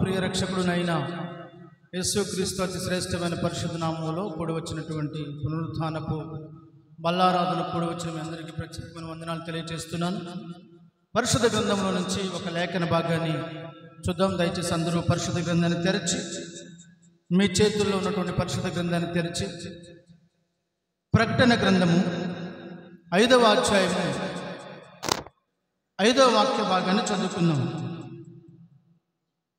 ప్రియ రక్షకుడునైన యేసుక్రీస్తు అతి శ్రేష్టమైన పరిశుద్ధ నామములో కూడి వచ్చినటువంటి పునరుత్థానపు బల్లారాధన కూడి వచ్చిన మీ అందరికీ ప్రత్యేకమైన వందనాలు తెలియజేస్తున్నాను. పరిశుద్ధ గ్రంథంలో నుంచి ఒక లేఖన భాగాన్ని చూద్దాం. దయచేసి అందరూ పరిశుద్ధ గ్రంథాన్ని తెరచి, మీ చేతుల్లో ఉన్నటువంటి పరిశుద్ధ గ్రంథాన్ని తెరచి ప్రకటన గ్రంథము 5వ అధ్యాయము 5వ వాక్య భాగాన్ని చదువుకుందాం.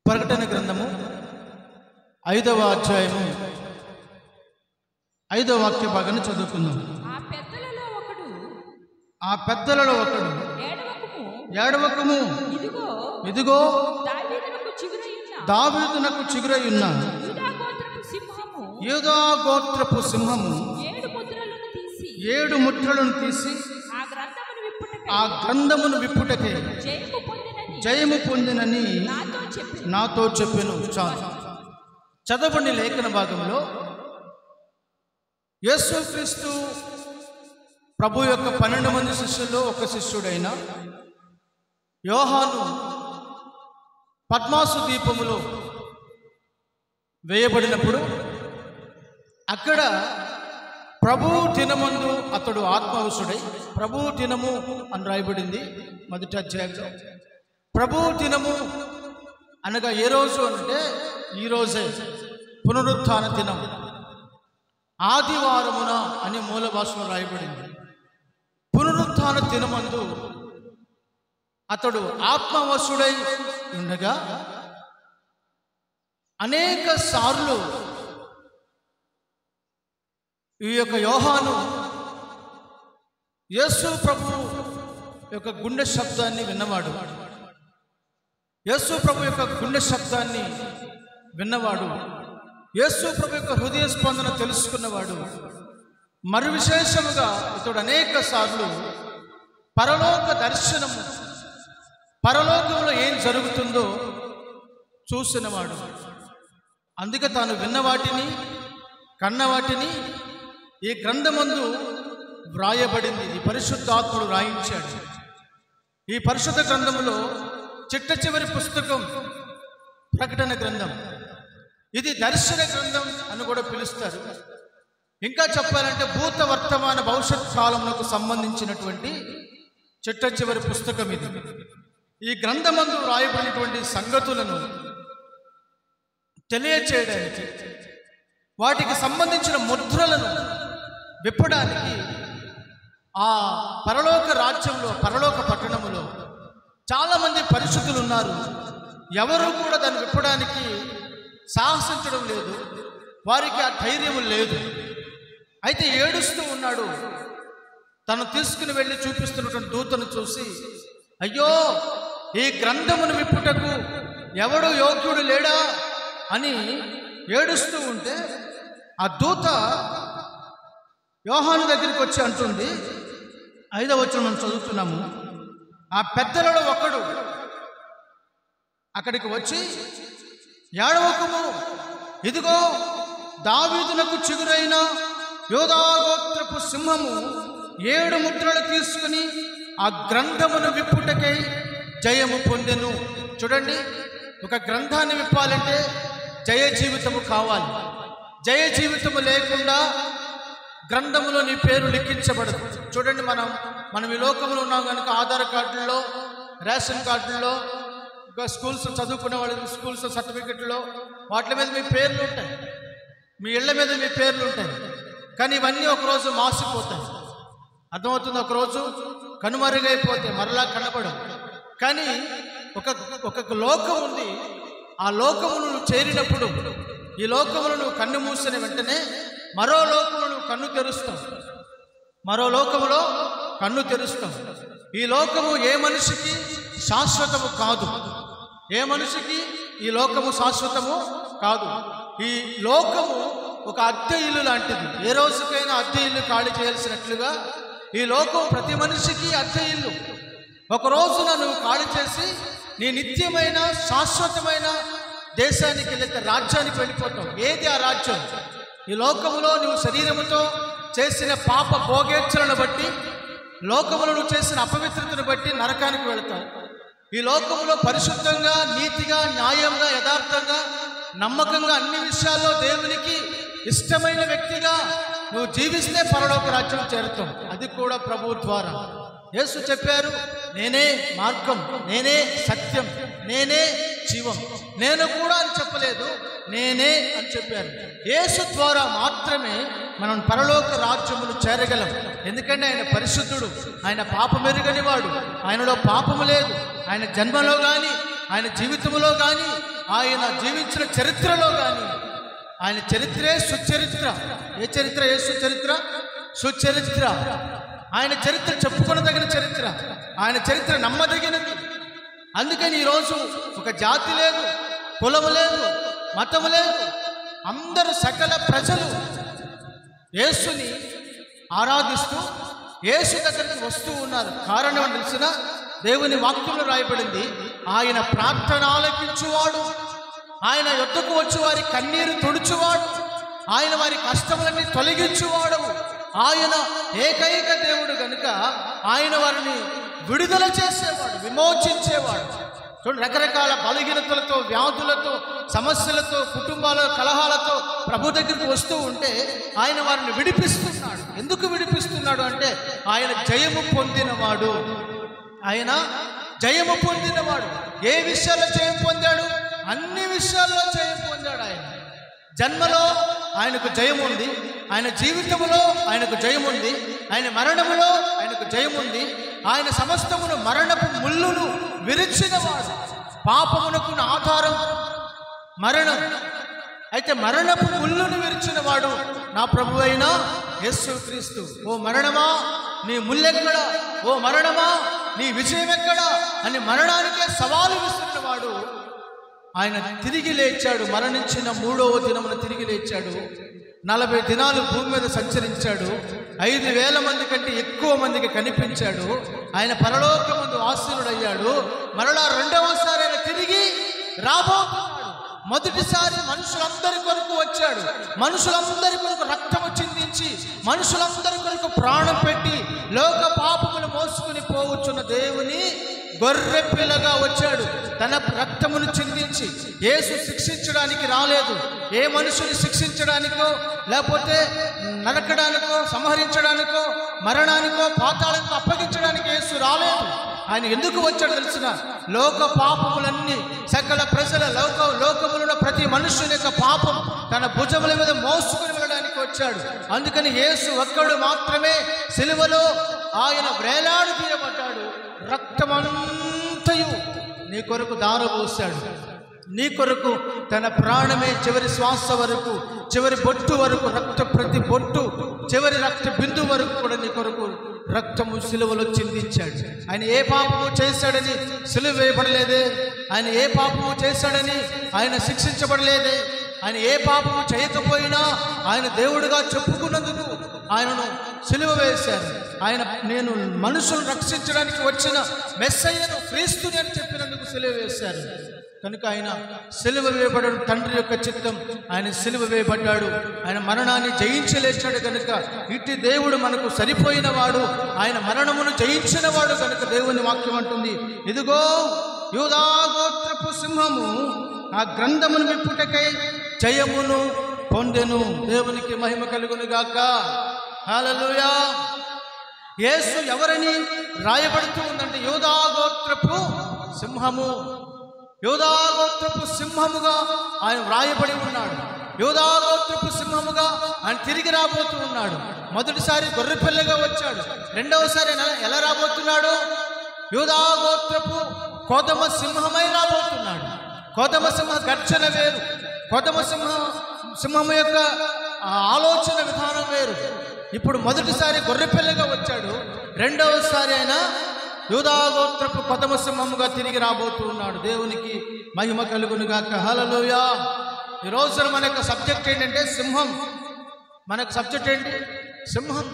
ప్రకటన గ్రంథము 5వ అధ్యాయము 5వ వాక్య భాగాన్ని చదువుకుందాం. ఆ పెద్దలలో ఒకడు ఏడవకము, ఇదిగో దావీదునకు చిగురై ఉన్న యూదా గోత్రపు సింహము 7 ముద్రలను తీసి ఆ గ్రంథమును విప్పుటకే జయము పొందినని నాతో చెప్పెను. చాలు. చదవండి లేఖన భాగంలో యేసుక్రీస్తు ప్రభు యొక్క 12 మంది శిష్యుల్లో ఒక శిష్యుడైన యోహాను పద్మాసు దీపములో వేయబడినప్పుడు అక్కడ ప్రభు దినమందు అతడు ఆత్మవశుడై, ప్రభు దినము అని రాయబడింది మొదటి అధ్యాయంలో. ప్రభు దినము అనగా ఏ రోజు అంటే ఈరోజే పునరుత్థాన దినం, ఆదివారమున అని మూల భాషలో రాయబడింది. పునరుత్థాన దినమందు అతడు ఆత్మవశుడై ఉండగా అనేక సార్లు ఈ యొక్క యోహాను యేసు ప్రభు యొక్క గుండె శబ్దాన్ని విన్నవాడు. యేసు ప్రభు యొక్క గుండె శబ్దాన్ని విన్నవాడు, యేసు ప్రభు యొక్క హృదయ స్పందన తెలుసుకున్నవాడు. మరి విశేషముగా ఇతడు అనేక సార్లు పరలోక దర్శనము, పరలోకంలో ఏం జరుగుతుందో చూసినవాడు. అందుకే తాను విన్న వాటిని, కన్న వాటిని ఈ గ్రంథమందు వ్రాయబడింది. ఈ పరిశుద్ధాత్ముడు రాయించాడు. ఈ పరిశుద్ధ గ్రంథములో చిట్ట చివరి పుస్తకం ప్రకటన గ్రంథం. ఇది దర్శన గ్రంథం అని కూడా పిలుస్తారు. ఇంకా చెప్పాలంటే భూత వర్తమాన భవిష్యత్ కాలములకు సంబంధించినటువంటి చిట్ట చివరి పుస్తకం ఇది. ఈ గ్రంథమందు వ్రాయబడినటువంటి సంగతులను తెలియచేయడానికి, వాటికి సంబంధించిన ముద్రలను విప్పడానికి ఆ పరలోక రాజ్యంలో, పరలోక పట్టణములో చాలామంది పరిశుద్ధులు ఉన్నారు. ఎవరు కూడా దాన్ని విప్పడానికి సాహసించడం లేదు, వారికి ఆ ధైర్యం లేదు. అయితే ఏడుస్తూ ఉన్నాడు. తను తీసుకుని వెళ్ళి చూపిస్తున్నటువంటి దూతను చూసి, అయ్యో ఈ గ్రంథమును విప్పుటకు ఎవడు యోగ్యుడు లేడా అని ఏడుస్తూ ఉంటే ఆ దూత యోహాను దగ్గరికి వచ్చి అంటుంది, 5వ వచనం మనం చదువుతున్నాము. ఆ పెద్దలలో ఒకడు అక్కడికి వచ్చి, ఏడవకము, ఇదిగో దావీదునకు చిగురైన యూదా గోత్రపు సింహము 7 ముద్రలు తీసుకుని ఆ గ్రంథమును విప్పుటకై జయము పొందెను. చూడండి, ఒక గ్రంథాన్ని విప్పాలంటే జయ జీవితము కావాలి. జయ జీవితము లేకుండా గ్రంథములో నీ పేరు లిఖించబడదు. చూడండి, మనం ఈ లోకంలో ఉన్నాం కనుక ఆధార్ కార్డుల్లో, రేషన్ కార్డుల్లో, ఇంకా స్కూల్స్ చదువుకునే వాళ్ళకి స్కూల్స్ సర్టిఫికెట్లో వాటి మీద మీ పేర్లు ఉంటాయి, మీ ఇళ్ల మీద మీ పేర్లు ఉంటాయి. కానీ ఇవన్నీ ఒకరోజు మాసిపోతాయి, అర్థమవుతుంది. ఒకరోజు కనుమరుగైపోతే మరలా కనబడవు. కానీ ఒక లోకం ఉంది. ఆ లోకమును నువ్వు చేరినప్పుడు, ఈ లోకమును నువ్వు కన్ను మూసిన వెంటనే మరో లోకమును నువ్వు కన్ను తెరుస్తావు, మరో లోకములో కన్ను తెరుస్తావు. ఈ లోకము ఏ మనిషికి శాశ్వతము కాదు, ఏ మనిషికి ఈ లోకము శాశ్వతము కాదు. ఈ లోకము ఒక అద్దె ఇల్లు లాంటిది. ఏ రోజుకైనా అద్దె ఇల్లు ఖాళీ చేయాల్సినట్లుగా ఈ లోకం ప్రతి మనిషికి అద్దె ఇల్లు. ఒక రోజున నువ్వు ఖాళీ చేసి నీ నిత్యమైన శాశ్వతమైన దేశానికి లేక రాజ్యానికి వెళ్ళిపోతావు. ఏది ఆ రాజ్యం? ఈ లోకములో నువ్వు శరీరముతో చేసిన పాప భోగేచ్ఛలను బట్టి, లోకములో నువ్వు చేసిన అపవిత్రతను బట్టి నరకానికి వెళతావు. ఈ లోకంలో పరిశుద్ధంగా, నీతిగా, న్యాయంగా, యథార్థంగా, నమ్మకంగా అన్ని విషయాల్లో దేవునికి ఇష్టమైన వ్యక్తిగా నువ్వు జీవిస్తే పరలోక రాజ్యం చేరుతాం. అది కూడా ప్రభువు ద్వారా. యేసు చెప్పారు, నేనే మార్గం, నేనే సత్యం, నేనే జీవం. నేను కూడా అని చెప్పలేదు, నేనే అని చెప్పారు. యేసు ద్వారా మాత్రమే మనం పరలోక రాజ్యమును చేరగలం. ఎందుకంటే ఆయన పరిశుద్ధుడు, ఆయన పాపమెరుగని వాడు, ఆయనలో పాపము లేదు. ఆయన జన్మలో కానీ, ఆయన జీవితంలో కానీ, ఆయన జీవించిన చరిత్రలో కానీ, ఆయన చరిత్రే సుచరిత్ర. ఏ చరిత్ర? యేసు చరిత్ర సుచరిత్ర. ఆయన చరిత్ర చెప్పుకొనదగిన చరిత్ర, ఆయన చరిత్ర నమ్మదగినది. అందుకని ఈరోజు ఒక జాతి లేదు, కులము లేదు, మతము లేదు, అందరూ సకల ప్రజలు యేసుని ఆరాధిస్తూ యేసు దగ్గరికి వస్తూ ఉన్నారు. కారణం తెలిసిన దేవుని వాక్యంలో రాయబడింది, ఆయన ప్రార్థన ఆలకించువాడు, ఆయన యొద్దకు వచ్చి వారి కన్నీరు తుడుచువాడు, ఆయన వారి కష్టములన్నీ తొలగించువాడు, ఆయన ఏకైక దేవుడు కనుక ఆయన వారిని విడుదల చేసేవాడు, విమోచించేవాడు. చూడండి, రకరకాల బలహీనతలతో, వ్యాధులతో, సమస్యలతో, కుటుంబాల కలహాలతో ప్రభు దగ్గరికి వస్తూ ఉంటే ఆయన వారిని విడిపిస్తున్నాడు. ఎందుకు విడిపిస్తున్నాడు అంటే ఆయన జయము పొందినవాడు. ఆయన జయము పొందినవాడు. ఏ విషయాల్లో జయం పొందాడు? అన్ని విషయాల్లో జయం పొందాడు. ఆయన జన్మలో ఆయనకు జయం ఉంది, ఆయన జీవితంలో ఆయనకు జయం ఉంది, ఆయన మరణములో ఆయనకు జయం ఉంది. ఆయన సమస్తమును మరణపు ముళ్ళును విరిచినవాడు. పాపమునకు ఆధారం మరణం. అయితే మరణపు ముళ్ళును విరిచినవాడు నా ప్రభు అయిన యేసుక్రీస్తు. ఓ మరణమా నీ ముళ్ళెక్కడా? ఓ మరణమా నీ విజయం ఎక్కడా అని మరణానికే సవాలు విసిరినవాడు. ఆయన తిరిగి లేచాడు. మరణించిన 3వ దినమున తిరిగి లేచాడు. 40 దినాలు భూమి మీద సంచరించాడు. 5,000 మంది కంటే ఎక్కువ మందికి కనిపించాడు. ఆయన పరలోకమందు ఆసీనుడయ్యాడు. మరలా రెండవసారి ఆయన తిరిగి రాబోతున్నాడు. మొదటిసారి మనుషులందరి కొరకు వచ్చాడు. మనుషులందరి కొరకు రక్తము చిందించి, మనుషులందరి కొరకు ప్రాణం పెట్టి, లోక పాపములు మోసుకుని పోవచ్చున్న దేవుని గొర్రె పిల్లగా వచ్చాడు. తన రక్తమును చిందించి. యేసు శిక్షించడానికి రాలేదు. ఏ మనుషుని శిక్షించడానికో, లేకపోతే నరకడానికో, సంహరించడానికో, మరణానికో, పాతాళానికో అప్పగించడానికి యేసు రాలేదు. ఆయన ఎందుకు వచ్చాడు తెలిసిన? లోక పాపములన్నీ, సకల ప్రజల లోకములున్న ప్రతి మనుషుని యొక్క పాపం తన భుజముల మీద మోసుకుని వెళ్ళడానికి వచ్చాడు. అందుకని యేసు ఒక్కడు మాత్రమే సిలువలో ఆయన వేలాడు తీయబడ్డాడు. రక్తమంతయు నీ కొరకు దారపోశాడు. నీ కొరకు తన ప్రాణమే చివరి శ్వాస వరకు, చివరి బొట్టు వరకు, రక్త ప్రతి బొట్టు, చివరి రక్త బిందు వరకు కూడా నీ కొరకు రక్తము సిలువలో చిందించాడు. ఆయన ఏ పాపము చేశాడని సిలువ వేయబడలేదే. ఆయన ఏ పాపము చేశాడని ఆయన శిక్షించబడలేదే. ఆయన ఏ పాపము చేయకపోయినా ఆయన దేవుడుగా చెప్పుకున్నందుకు ఆయనను సిలువ వేశారు. ఆయన నేను మనుషులను రక్షించడానికి వచ్చిన మెస్సయ్యను, క్రీస్తుని అని చెప్పినందుకు సిలువ వేశారు. కనుక ఆయన సిలువ వేయబడడం తండ్రి యొక్క చిత్తం. ఆయన సిలువ వేయబడ్డాడు. ఆయన మరణాన్ని జయించలేచాడు కనుక ఇట్టి దేవుడు మనకు సరిపోయిన వాడు. ఆయన మరణమును జయించిన వాడు కనుక దేవుని వాక్యం అంటుంది, ఇదిగో యూదా గోత్రపు సింహము ఆ గ్రంథమును విప్పుటకై జయమును పొందెను. దేవునికి మహిమ కలుగును గాక. హల్లెలూయా. యేసు ఎవరని రాయబడుతూ ఉందంటే యూదా గోత్రపు సింహము. యూదా గోత్రపు సింహముగా ఆయన వ్రాయబడి ఉన్నాడు. యూదా గోత్రపు సింహముగా ఆయన తిరిగి రాబోతూ ఉన్నాడు. మొదటిసారి గొర్రెపిల్లగా వచ్చాడు. రెండవసారి ఎలా రాబోతున్నాడు? యూదా గోత్రపు కొదమ సింహమై రాబోతున్నాడు. కొదమ సింహ గర్జన వేరు, కొదమ సింహము యొక్క ఆలోచన విధానం వేరు. ఇప్పుడు మొదటిసారి గొర్రెపిల్లగా వచ్చాడు. రెండవసారి ఆయన యూదా గోత్రపు కొదమ సింహముగా తిరిగి రాబోతూ ఉన్నాడు. దేవునికి మహిమ కలుగును గాక. హల్లెలూయా. ఈ రోజున మన యొక్క సబ్జెక్ట్ ఏంటంటే సింహం. మనకు సబ్జెక్ట్ ఏంటి? సింహం.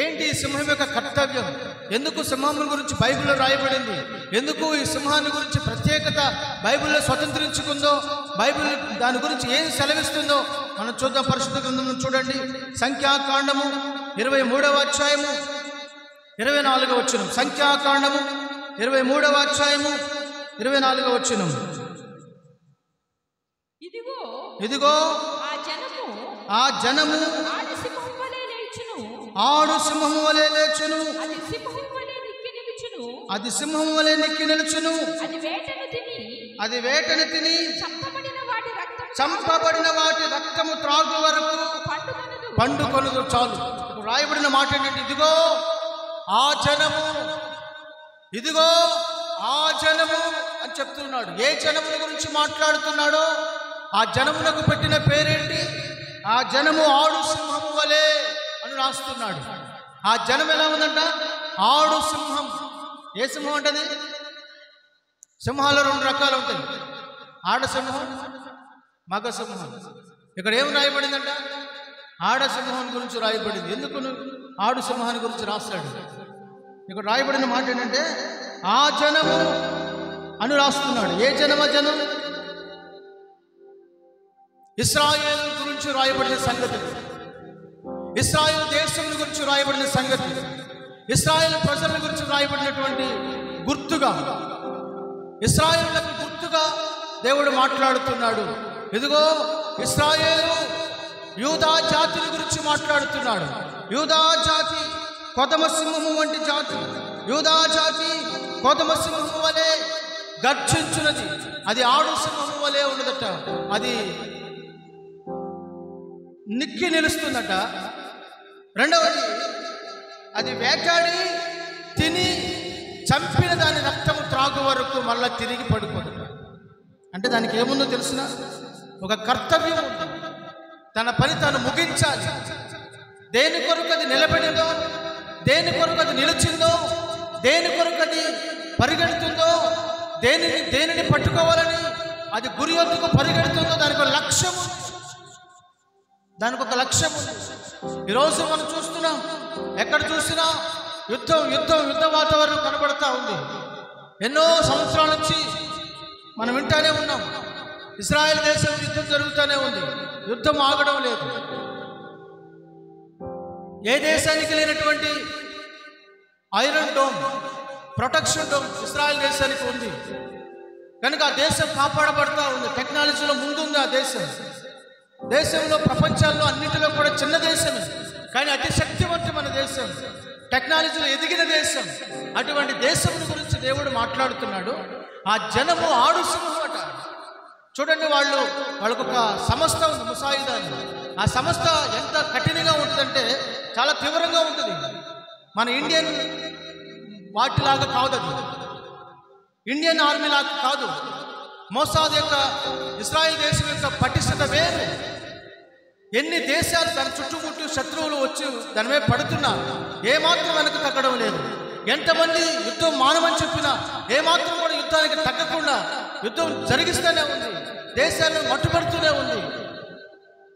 ఏంటి ఈ సింహం యొక్క కర్తవ్యం? ఎందుకు సింహం గురించి బైబిల్లో రాయబడింది? ఎందుకు ఈ సింహాన్ని గురించి ప్రత్యేకత బైబిల్లో స్వతంత్రించుకుందో, బైబిల్ దాని గురించి ఏం సెలవిస్తుందో మనం చూద్దాం. పరిశుద్ధ గ్రంథం చూడండి. సంఖ్యాకాండము 23వ అధ్యాయము 24వ వచనం. సంఖ్యాకాండము 23వ అధ్యాయము 24వ వచనం. ఇదిగో ఆ జనము ఆడు సింహము వలె లేచును, అది సింహం వలె నిక్కి నిలుచును, అది వేటను తిని చంపబడిన వాటి రక్తము త్రాగు వరకు పండుకొనదు. చాలు. రాయబడిన మాట ఏంటంటే ఇదిగో ఆ జనము, ఇదిగో ఆ జనము అని చెప్తున్నాడు. ఏ జనముల గురించి మాట్లాడుతున్నాడో ఆ జనమునకు పెట్టిన పేరేంటి? ఆ జనము ఆడు సింహము వలె అని రాస్తున్నాడు. ఆ జనం ఎలా ఉందంట? ఆడు సింహం. ఏ సింహం అంటది? సింహాలు 2 రకాలు ఉంటాయి, ఆడ సింహం, మగ సింహం. ఇక్కడ ఏం రాయబడిందంట? ఆడ సింహం గురించి రాయబడింది. ఎందుకు ఆడు సింహాన్ని గురించి రాస్తాడు? ఇక్కడ రాయబడిన మాట ఏంటంటే ఆ జనము అని రాస్తున్నాడు. ఏ జనం? ఆ జనం ఇశ్రాయేలు గురించి రాయబడిన సంగతి, ఇశ్రాయేలు దేశం గురించి రాయబడిన సంగతి, ఇశ్రాయేలు ప్రజల గురించి రాయబడినటువంటి గుర్తుగా, ఇశ్రాయేలులకు గుర్తుగా దేవుడు మాట్లాడుతున్నాడు. ఇదిగో ఇశ్రాయేలు యూదా జాతిని గురించి మాట్లాడుతున్నాడు. యూదా జాతి కొదమ సింహము వంటి జాతి. యూదా జాతి కొదమ సింహము వలె గర్జించున్నది, అది ఆడు సింహము వలె ఉన్నదట, అది నిక్కి నిలుస్తుందట. రెండవది, అది వేటాడి తిని చంపిన దాని రక్తము త్రాగు వరకు మళ్ళా తిరిగి పడుకోదట. అంటే దానికి ఏముందో తెలిసిన ఒక కర్తవ్యం ఉంది. తన పని తాను ముగించాలి. దేని కొరకు అది నిలబడిందో, దేని కొరకు అది నిలిచిందో, దేని కొరకు అది పరిగెడుతుందో, దేనిని పట్టుకోవాలని అది గురి వద్దకు పరిగెడుతుందో దానికి ఒక లక్ష్యం ఉంది. దానికి ఒక లక్ష్యం ఉంది. ఈరోజు మనం చూస్తున్నాం, ఎక్కడ చూసినా యుద్ధ వాతావరణం కనబడతా ఉంది. ఎన్నో సంవత్సరాల నుంచి మనం వింటానే ఉన్నాం. ఇశ్రాయేల్ దేశం యుద్ధం జరుగుతూనే ఉంది, యుద్ధం ఆగడం లేదు. ఏ దేశానికి లేనటువంటి iron dome, protection dome Israel దేశానికి ఉంది. కనుక ఆ దేశం కాపాడబడతా ఉంది. టెక్నాలజీలో ముందుంది ఆ దేశంలో ప్రపంచాల్లో అన్నింటిలో కూడా చిన్న దేశమే, కానీ అతి శక్తివంతమైన దేశం, టెక్నాలజీలో ఎదిగిన దేశం. అటువంటి దేశం గురించి దేవుడు మాట్లాడుతున్నాడు. ఆ జనము ఆడు సింహం అట. చూడండి, వాళ్ళకు ఒక సంస్థ ఉంది, ముసాయిదాని. ఆ సంస్థ ఎంత కఠినంగా ఉంటుందంటే చాలా తీవ్రంగా ఉంటుంది. మన ఇండియన్ వాటిలాగా కాదు, అది ఇండియన్ ఆర్మీ లాగా కాదు. మోసాద్ యొక్క ఇశ్రాయేల్ దేశం యొక్క పటిష్టత వేరు. ఎన్ని దేశాలు దాని చుట్టుముట్టు శత్రువులు వచ్చి దాని మీద పడుతున్నా ఏమాత్రం వెనక తగ్గడం లేదు. ఎంతమంది యుద్ధం మానమని చెప్పినా ఏమాత్రం కూడా యుద్ధానికి తగ్గకుండా యుద్ధం జరిగిస్తూనే ఉంది. దేశాలను మట్టుబడుతూనే ఉంది.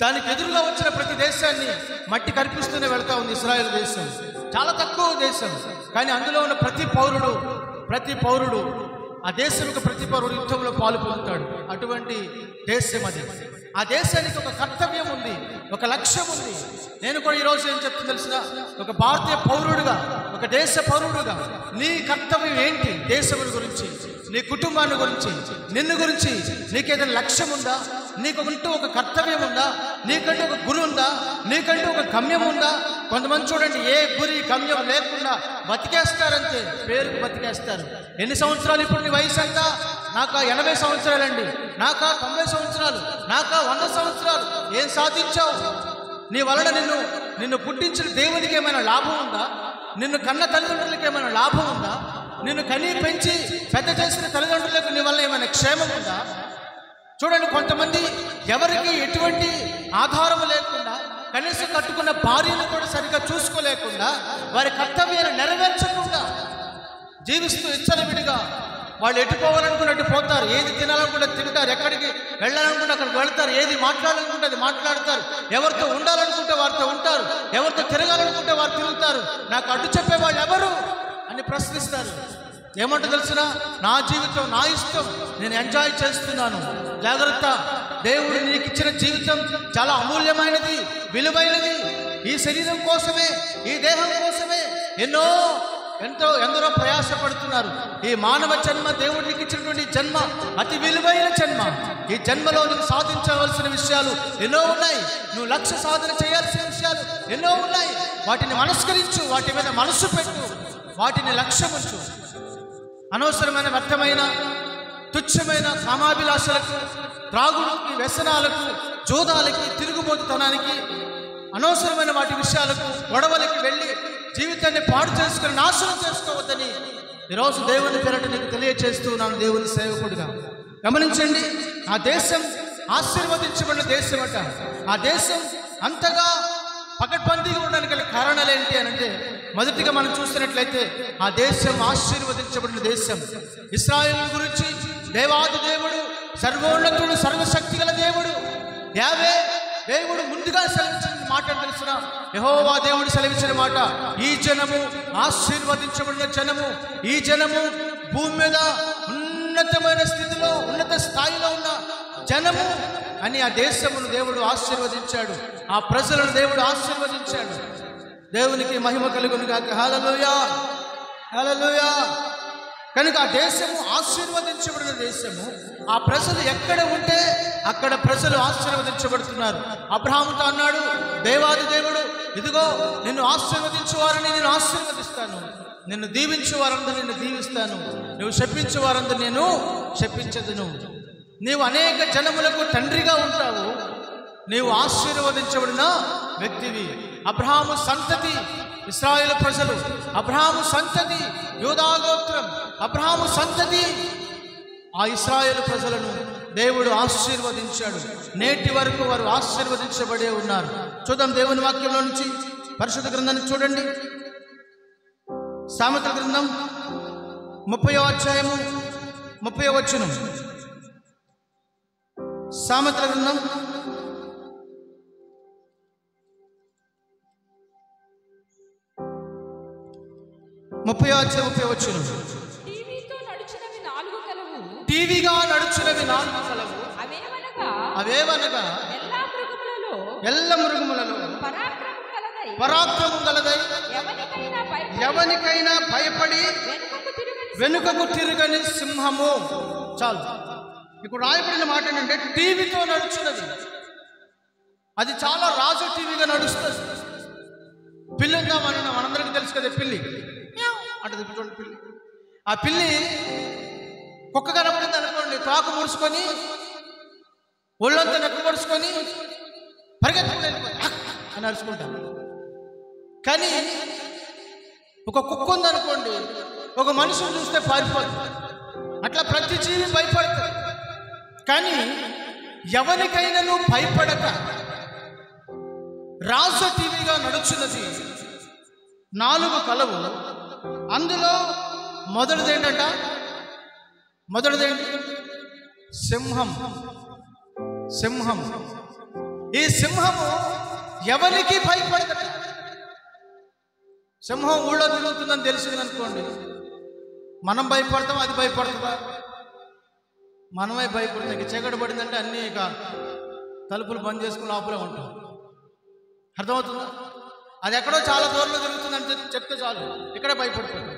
దానికి ఎదురుగా వచ్చిన ప్రతి దేశాన్ని మట్టి కనిపిస్తూనే వెళ్తా ఉంది ఇశ్రాయేల్ దేశం. చాలా తక్కువ దేశం, కానీ అందులో ఉన్న ప్రతి పౌరుడు ఆ దేశంలో ప్రతి పౌరుడు యుద్ధంలో పాలు పొందుతాడు. అటువంటి దేశం అది. ఆ దేశానికి ఒక కర్తవ్యం ఉంది, ఒక లక్ష్యం ఉంది. నేను కూడా ఈరోజు ఏం చెప్తున్నా తెలిసిన, ఒక భారతీయ పౌరుడుగా, ఒక దేశ పౌరుడుగా నీ కర్తవ్యం ఏంటి? దేశం గురించి, నీ కుటుంబాన్ని గురించి, నిన్ను గురించి నీకేదైనా లక్ష్యం ఉందా? నీకంటూ ఒక కర్తవ్యం ఉందా? నీకంటూ ఒక గురి ఉందా? నీకంటూ ఒక గమ్యం ఉందా? కొంతమంది చూడండి, ఏ గురి గమ్యం లేకుండా బతికేస్తారంతే, పేరుకు బతికేస్తారు. ఎన్ని సంవత్సరాలు ఇప్పుడు నీ వయసు అంతా? నాకా 80 సంవత్సరాలండి, నాకా 90 సంవత్సరాలు, నాకా 100 సంవత్సరాలు. ఏం సాధించావు? నీ వలన నిన్ను పుట్టించిన దేవునికి ఏమైనా లాభం ఉందా? నిన్ను కన్న తల్లిదండ్రులకు ఏమైనా లాభం ఉందా? నిన్ను కనీ పెంచి పెద్ద చేసిన తల్లిదండ్రులకు నీ వల్ల ఏమైనా క్షేమం ఉందా? చూడండి, కొంతమంది ఎవరికి ఎటువంటి ఆధారం లేకుండా, కనీసం కట్టుకున్న భార్యను కూడా సరిగ్గా చూసుకోలేకుండా, వారి కర్తవ్యాన్ని నెరవేర్చకుండా జీవిస్తూ ఇచ్చలవిడిగా వాళ్ళు ఎట్టుకోవాలనుకున్నట్టు పోతారు. ఏది తినాలనుకుంటే తింటారు, ఎక్కడికి వెళ్ళాలనుకుంటే అక్కడికి వెళ్తారు, ఏది మాట్లాడాలనుకుంటే అది మాట్లాడతారు, ఎవరితో ఉండాలనుకుంటే వారితో ఉంటారు, ఎవరితో తిరగాలనుకుంటే వారు తిరుగుతారు. నాకు అడ్డు చెప్పేవాళ్ళు ఎవరు అని ప్రశ్నిస్తారు. ఏమంటో తెలిసిన, నా జీవితం నా ఇష్టం, నేను ఎంజాయ్ చేస్తున్నాను. జాగ్రత్త, దేవుడు నీకు ఇచ్చిన జీవితం చాలా అమూల్యమైనది, విలువైనది. ఈ శరీరం కోసమే, ఈ దేహం కోసమే ఎన్నో ఎందరో ప్రయాసపడుతున్నారు. ఈ మానవ జన్మ, దేవుడికి ఇచ్చినటువంటి జన్మ అతి విలువైన జన్మ. ఈ జన్మలో నువ్వు సాధించవలసిన విషయాలు ఎన్నో ఉన్నాయి. నువ్వు లక్ష్య సాధన చేయాల్సిన విషయాలు ఎన్నో ఉన్నాయి. వాటిని మనస్కరించు, వాటి మీద మనసు పెట్టు, వాటిని లక్ష్యముంచు. అనవసరమైన వ్యర్థమైన తుచ్చమైన కామాభిలాషలకు, త్రాగుడుకి, వ్యసనాలకు, జోదాలకి, తిరుగుబోతుతనానికి, అనవసరమైన వాటి విషయాలకు, గొడవలకి వెళ్ళి జీవితాన్ని పాడు చేసుకుని నాశనం చేసుకోవద్దని ఈరోజు దేవుని పేరట నీకు తెలియచేస్తూ ఉన్నాను, దేవుని సేవకుడిగా. గమనించండి, ఆ దేశం ఆశీర్వదించబడిన దేశం అట. ఆ దేశం అంతగా పకడ్బందీగా ఉండడానికి గల కారణాలు ఏంటి అని అంటే, మొదటిగా మనం చూస్తున్నట్లయితే ఆ దేశం ఆశీర్వదించబడిన దేశం. ఇశ్రాయేలు గురించి దేవాది దేవుడు, సర్వోన్నతుడు, సర్వశక్తి గల దేవుడు యావే దేవుడు ముందుగా సెలవించిన మాట తెలుసునా? యెహోవా దేవుడు సెలవించిన మాట, ఈ జనము ఆశీర్వదించబడిన జనము, ఈ జనము భూమి మీద ఉన్నతమైన స్థితిలో, ఉన్నత స్థాయిలో ఉన్న జనము అని ఆ దేశమును దేవుడు ఆశీర్వదించాడు. ఆ ప్రజలను దేవుడు ఆశీర్వదించాడు. దేవునికి మహిమ కలుగును గాక. హల్లెలూయా, హల్లెలూయా. కనుక ఆ దేశము ఆశీర్వదించబడిన దేశము. ఆ ప్రజలు ఎక్కడ ఉంటే అక్కడ ప్రజలు ఆశీర్వదించబడుతున్నారు. అబ్రహాముతో అన్నాడు దేవాది దేవుడు, ఇదిగో నిన్ను ఆశీర్వదించువారని నేను ఆశీర్వదిస్తాను, నిన్ను దీవించువారందరూ నిన్ను దీవిస్తాను, నువ్వు శపించువారందరూ నేను శపించదును. నీవు అనేక జనములకు తండ్రిగా ఉంటావు, నీవు ఆశీర్వదించబడిన వ్యక్తివి. అబ్రహాము సంతతి ఇశ్రాయేలు ప్రజలు, అబ్రహాము సంతతి యూదా గోత్రం, అబ్రహాము సంతతి ఆ ఇశ్రాయేలు ప్రజలను దేవుడు ఆశీర్వదించాడు. నేటి వరకు వారు ఆశీర్వదించబడే ఉన్నారు. చూద్దాం దేవుని వాక్యంలో నుంచి పరిశుద్ధ గ్రంథాన్ని చూడండి. సామెతల గ్రంథం 30వ అధ్యాయము 30వ వచనం. సామెతల గ్రంథం 30వ అధ్యాయం 30వ వచనం. టీవీగా నడుచునవి 4 కలవు, అవేవనగా ఎల్ల మృగములలో పరాక్రమం గలదై, ఎవనికైనా భయపడి వెనుకకు తిరగని సింహము. చాలు. ఇప్పుడు రాయబడిన మాట ఏంటంటే టీవీతో నడుచున్నది. అది చాలా రాజు టీవీగా నడుస్తుంది. పిల్లిగా మనందరికీ తెలుసు కదా, పిల్లి అంటే పిల్లి. ఆ పిల్లి కుక్క కనపడింది అనుకోండి, తోక ముడుచుకొని ఒళ్ళంతా నెక్క ముడుచుకొని పరిగెత్తుకుని అని అరుచుకుంటాం. కానీ ఒక కుక్క ఉందనుకోండి, ఒక మనిషిని చూస్తే పారిపోతుంది. అట్లా ప్రతి జీవి భయపడతాడు. కానీ ఎవరికైనా నువ్వు భయపడక రాజు టీవీగా నడుచున్నది 4 కలవు. అందులో మొదటిదేంటంట? మొదటిదేంటి? సింహం. సింహం. ఈ సింహము ఎవరికి భయపడదట. సింహం ఊళ్ళో తిరుగుతుందని తెలిసింది అనుకోండి, మనం భయపడతాం, అది భయపడుతుందా? మనమే భయపడతాం. ఇక చీకటి పడిందంటే అన్నీ ఇక తలుపులు బంద్ చేసుకుని లోపలే ఉంటాం. అర్థమవుతుందా? అది ఎక్కడో చాలా దూరంలో తిరుగుతుందంటే చెప్తే చాలు, ఇక్కడే భయపడిపోతాం.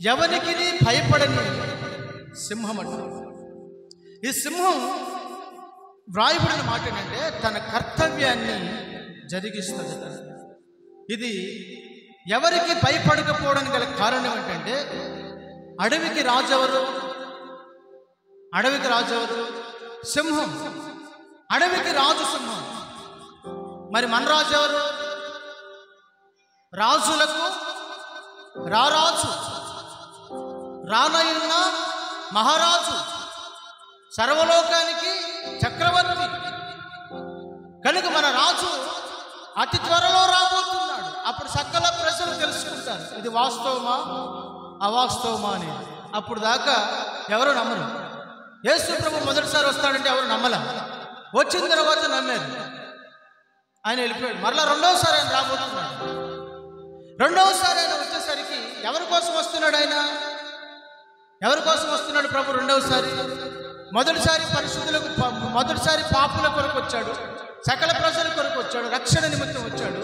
ఎవరికి భయపడని సింహం అంట. ఈ సింహం వ్రాయబడిన మాట ఏంటంటే తన కర్తవ్యాన్ని జరిగిస్తుంది. ఇది ఎవరికి భయపడకపోవడానికి గల కారణం ఏంటంటే, అడవికి రాజెవరు? అడవికి రాజెవరు? సింహం. అడవికి రాజు సింహం. మరి మన రాజు ఎవరు? రాజులకు రారాజు, రానయున్న మహారాజు, సర్వలోకానికి చక్రవర్తి. కనుక మన రాజు అతి త్వరలో రాబోతున్నాడు. అప్పుడు సకల ప్రజలు తెలుసుకుంటారు ఇది వాస్తవమా అవాస్తవమా అని. అప్పుడు దాకా ఎవరు నమ్మరు. యేసు ప్రభు మొదటిసారి వస్తాడంటే ఎవరు నమ్మల. వచ్చిన తర్వాత నమ్మారు. ఆయన వెళ్ళిపోయాడు. మరలా రెండవసారి ఆయన రాబోతున్నాడు. రెండవసారి ఆయన వచ్చేసరికి ఎవరి కోసం వస్తున్నాడు? ఆయన ఎవరి కోసం వస్తున్నాడు ప్రభు రెండవసారి? మొదటిసారి పరిశుద్ధులకు, మొదటిసారి పాపుల కొరకు వచ్చాడు, సకల ప్రజల కొరకు వచ్చాడు, రక్షణ నిమిత్తం వచ్చాడు.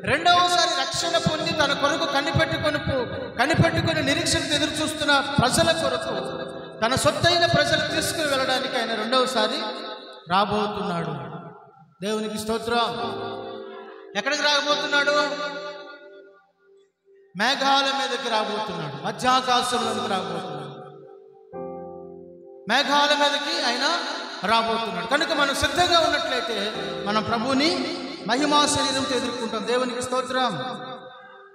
రెండవసారి రక్షణ పొంది తన కొరకు కనిపెట్టుకొని నిరీక్షణకు ఎదురు చూస్తున్న ప్రజల కొరకు తన సొత్తైన ప్రజలు తీసుకుని వెళ్ళడానికి ఆయన రెండవసారి రాబోతున్నాడు. దేవునికి స్తోత్రం. ఎక్కడికి రాబోతున్నాడు? మేఘాల మీదకి రాబోతున్నాడు. మధ్యాకాశంలోకి రాబోతున్నాడు. మేఘాల మీదకి ఆయన రాబోతున్నాడు. కనుక మనం సిద్ధంగా ఉన్నట్లయితే మనం ప్రభువుని మహిమా శరీరంతో ఎదుర్కొంటాం. దేవునికి స్తోత్రం.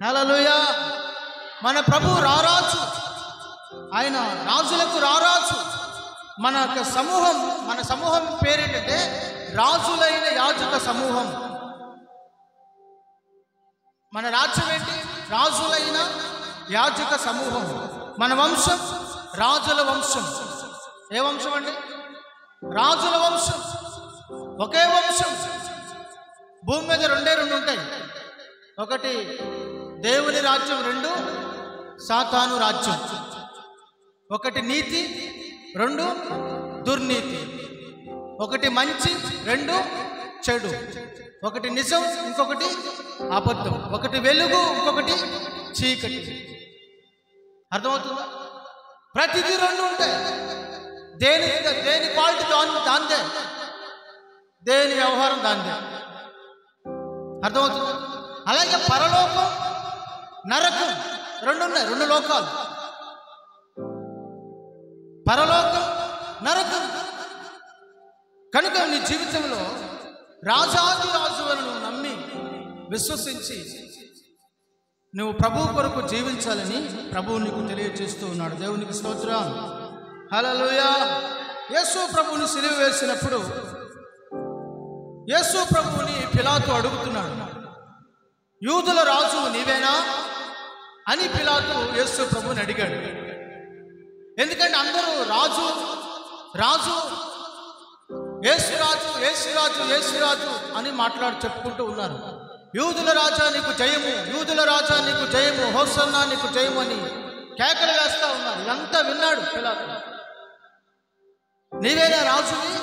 హల్లెలూయా. మన ప్రభు రారాజు, ఆయన రాజులకు రారాజు. మన సమూహం పేరేంటంటే రాజులైన యాజక సమూహం. మన రాజ్యం ఏంటి? రాజులైన యాజక సమూహం. మన వంశం రాజుల వంశం. ఏ వంశం అండి? రాజుల వంశం. ఒకే వంశం. భూమి మీద రెండే ఉంటాయి. ఒకటి దేవుని రాజ్యం, రెండు సాతాను రాజ్యం. ఒకటి నీతి, రెండు దుర్నీతి. ఒకటి మంచి, రెండు చెడు. ఒకటి నిజం, ఇంకొకటి అబద్ధం. ఒకటి వెలుగు, ఇంకొకటి చీకటి. అర్థమవుతుందా? ప్రతిదీ రెండు ఉంటాయి. దేని క్వాలిటీ దాందే, దేని వ్యవహారం దాందే. అర్థమవుతుందా? అలాగే పరలోకం, నరకం రెండు ఉన్నాయి. రెండు లోకాలు, పరలోకం, నరకం. కనుక నీ జీవితంలో రాజాది రాజు అని నువ్వు నమ్మి విశ్వసించి నువ్వు ప్రభువు కొరకు జీవించాలని ప్రభువు నీకు తెలియజేస్తూ ఉన్నాడు. దేవునికి స్తోత్రం. హల్లెలూయా. యేసు ప్రభువుని సిలువ వేసినప్పుడు యేసు ప్రభువుని పిలాతు అడుగుతున్నాడు, యూదుల రాజు నీవేనా అని పిలాతు యేసు ప్రభువుని అడిగాడు. ఎందుకంటే అందరూ రాజు రాజు యేసురాజు యేసురాజు యేసురాజు అని చెప్పుకుంటూ ఉన్నారు. యూదుల రాజా నీకు జయము, యూదుల రాజా నీకు జయము, హోసన్నా నీకు జయము అని కేకలు వేస్తా ఉన్నారు. ఇదంతా విన్నాడు పిలాతు. నీవేనా రాజువి,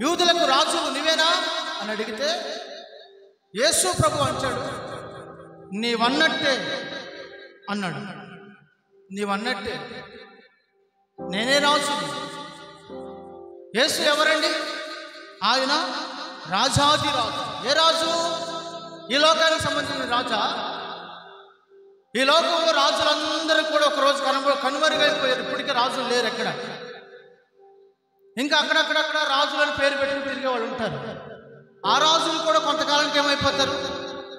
యూదులకు రాజు నీవేనా అని అడిగితే యేసు ప్రభు అంటాడు, నీవన్నట్టే అన్నాడు. నీవన్నట్టే, నేనే రాజుని. యేసు ఎవరండి? ఆయన రాజాది రాజు. ఏ రాజు? ఈ లోకానికి సంబంధించిన రాజా. ఈ లోకంలో రాజులందరూ కూడా ఒకరోజు కనుమరుగైపోయారు. ఇప్పటికే రాజులు లేరు ఎక్కడ. ఇంకా అక్కడక్కడ రాజులని పేరు పెట్టుకుని తిరిగే వాళ్ళు ఉంటారు. ఆ రాజులు కూడా కొంతకాలానికి ఏమైపోతారు?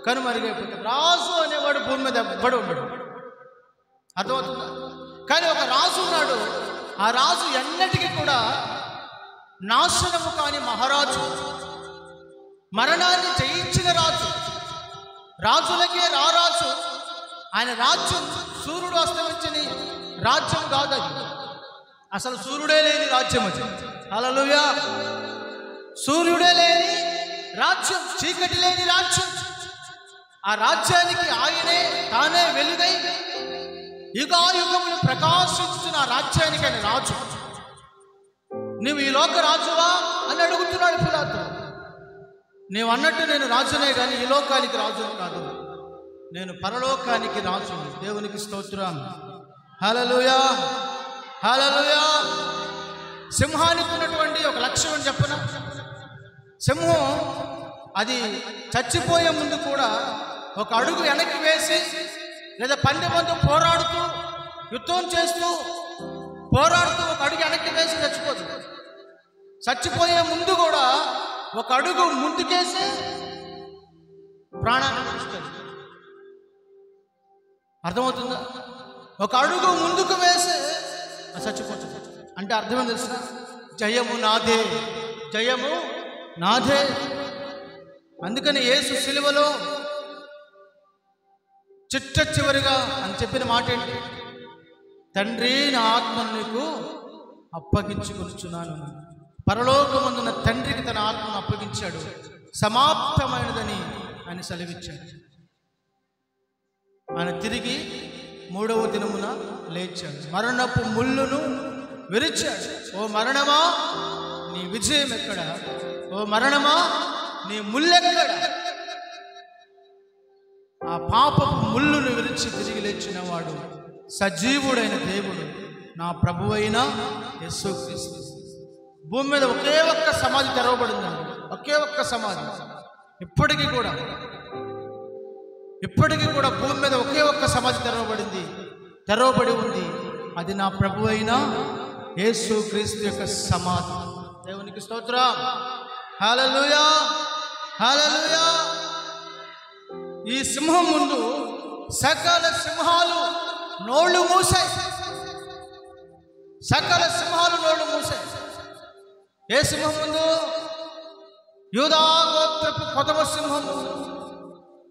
కనుమరుగైపోతారు. రాజు అనేవాడు భూమి మీద ఎవ్వడు ఉన్నాడు. అర్థమవుతుందా? కానీ ఒక రాజు ఉన్నాడు. ఆ రాజు ఎన్నటికీ కూడా నాశనము కాని మహారాజు, మరణాన్ని జయించిన రాజు, రాజులకే రారాజు. ఆయన రాజ్యం సూర్యుడు అస్తమించని రాజ్యం కాదది. అసలు సూర్యుడే లేని రాజ్యం అది. హల్లెలూయా. సూర్యుడే లేని రాజ్యం, చీకటి లేని రాజ్యం. ఆ రాజ్యానికి ఆయనే తానే వెలుగై యుగాయుగములు ప్రకాశించుతున్న ఆ రాజ్యానికి ఆయన రాజు. నువ్వు ఈ లోక రాజువా అని అడుగుతున్నాడు పిలాతు. నీవు అన్నట్టు నేను రాజునే కానీ ఈ లోకానికి రాజును కాదు, నేను పరలోకానికి రాజుని. దేవునికి స్తోత్రం. హల్లెలూయా. హల్లెలూయా. సింహానికి ఉన్నటువంటి ఒక లక్షణం చెప్పన, సింహం అది చచ్చిపోయే ముందు కూడా ఒక అడుగు వెనక్కి వేసి లేదా పందెం ముందు పోరాడుతూ యుద్ధం చేస్తూ పోరాడుతూ ఒక అడుగు వెనక్కి వేసి చచ్చిపోదు. చచ్చిపోయే ముందు కూడా ఒక అడుగు ముందుకేసి ప్రాణాన్ని విడుస్తుంది. అర్థమవుతుందా? ఒక అడుగు ముందుకు వేసి చచ్చిపోతుంది. అంటే అర్థం ఏం తెలుసు? జయము నాదే, జయము నాదే. అందుకని యేసు సిలువలో చివరిగా అని చెప్పిన మాట ఏంటి? తండ్రి, నా ఆత్మను నీకు అప్పగించుకొనుచున్నాను. పరలోకమందున్న తండ్రికి తన ఆత్మను అప్పగించాడు. సమాప్తమైనదని ఆయన సెలవిచ్చాడు. ఆయన తిరిగి 3వ దినమున లేచాడు. మరణపు ముళ్ళును విరిచాడు. ఓ మరణమా నీ విజయం ఎక్కడ? ఓ మరణమా నీ ముళ్ళెక్కడ? ఆ పాపపు ముళ్ళును విరిచి తిరిగి లేచిన వాడు సజీవుడైన దేవుడు నా ప్రభువైన యేసుక్రీస్తు. భూమి మీద ఒకే ఒక్క సమాధి తెరవబడిందండి, ఒకే ఒక్క సమాధి. ఇప్పటికీ కూడా భూమి మీద ఒకే ఒక్క సమాధి తెరవబడి ఉంది. అది నా ప్రభువైన యేసుక్రీస్తు యొక్క సమాధి. దేవునికి స్తోత్రం. హల్లెలూయా, హల్లెలూయా. ఈ సింహం ముందు సకల సింహాలు నోళ్ళు మూసాయి. సకల సింహాలు నోళ్ళు మూసాయి. ఏ సింహం ముందు? యూదా గోత్రపు కొదమ సింహము.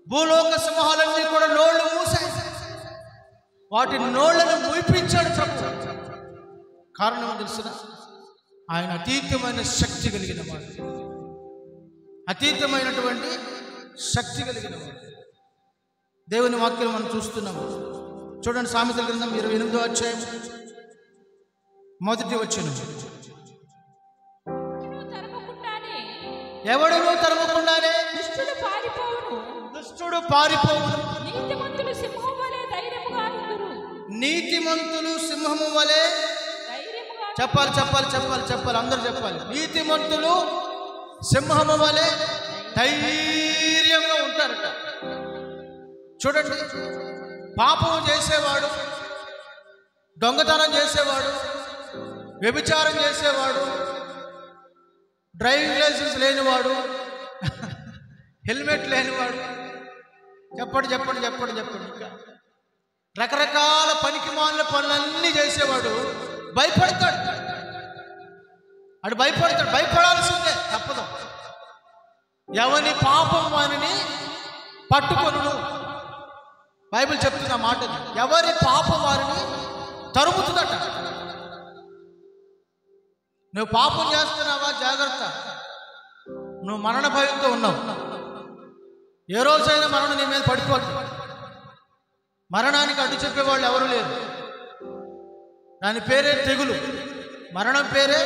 భూలోక సింహాలన్నీ కూడా నోళ్ళు మూసాయి. వాటి నోళ్లను మూయించాడు ప్రభు. కారణం తెలుసునా? ఆయన అతీతమైన శక్తి కలిగిన వాడు, అతీతమైనటువంటి శక్తి కలిగిన వాడు. దేవుని వాక్యం మనం చూస్తున్నాము. చూడండి, సామెతల గ్రంథం 28వ అధ్యాయం 1వ వచనం. ఎవడును తరమకుండానే దుష్టుడు పారిపోవును. నీతిమంతులు సింహము వలె. చెప్పాలి అందరూ చెప్పాలి. నీతిమంతులు సింహము వలె ధైర్యంగా ఉంటారట. చూడండి, పాపము చేసేవాడు, దొంగతనం చేసేవాడు, వ్యభిచారం చేసేవాడు, డ్రైవింగ్ లైసెన్స్ లేనివాడు, హెల్మెట్ లేనివాడు, చెప్పండి ఇంకా రకరకాల పనికిమాలిన పనులన్నీ చేసేవాడు భయపడతాడు. భయపడాల్సిందే, తప్పదు. ఎవని పాపం వానిని పట్టుకొను. బైబిల్ చెప్తున్న మాట, ఎవరి పాపం వారిని తరుముతుందట. నువ్వు పాపం చేస్తున్నావా? జాగ్రత్త, నువ్వు మరణ భయంతో ఉన్నావు. ఏ రోజైనా మరణం నీ మీద పడిపోద్ది. మరణానికి అడ్డు చెప్పేవాళ్ళు ఎవరు లేరు. దాని పేరే తెగులు. మరణం పేరే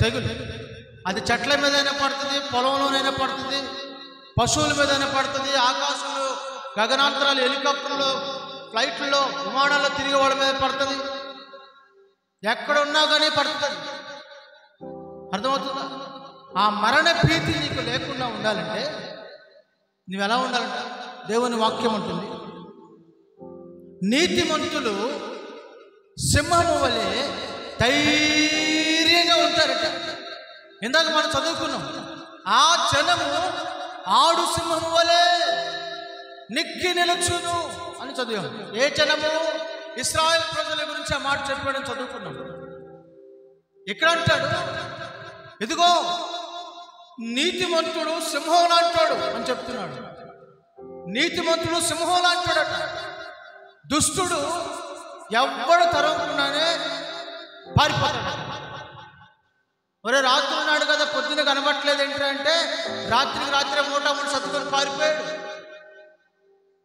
తెగులు. అది చెట్ల మీదైనా పడుతుంది, పొలంలోనైనా పడుతుంది, పశువుల మీదైనా పడుతుంది, ఆకాశంలో గగనాంతరాలు, హెలికాప్టర్లో, ఫ్లైట్లో, విమానాల్లో తిరిగే వాళ్ళ మీద పడుతుంది. ఎక్కడున్నా కానీ పడుతుంది. అర్థమవుతుందా? ఆ మరణ భీతి నీకు లేకుండా ఉండాలంటే నువ్వు ఎలా ఉండాలంట? దేవుని వాక్యం ఉంటుంది, నీతిమంతులు సింహము వలె ధైర్యంగా ఉంటారట. ఇందాక మనం చదువుకున్నాం, ఆ జనము ఆడు సింహము వలె నిక్కి నిలుచును అని చదివాం. ఏ జనము? ఇశ్రాయేలు ప్రజల గురించి ఆ మాట చెప్పాడని చదువుకున్నాం. ఇక్కడ అంటాడు, ఇదిగో నీతిమంతుడు సింహం లాంటాడు అని చెప్తున్నాడు. నీతిమంతుడు సింహం లాంటాడట. దుష్టుడు ఎవ్వడు తరవకుండానే పారిపోతాడు. ఒరే, రాత్రి ఉన్నాడు కదా, పొద్దున్న కనబట్టలేదు ఏంటంటే రాత్రికి రాత్రే మూటామూడు సర్దుకొని పారిపోయాడు.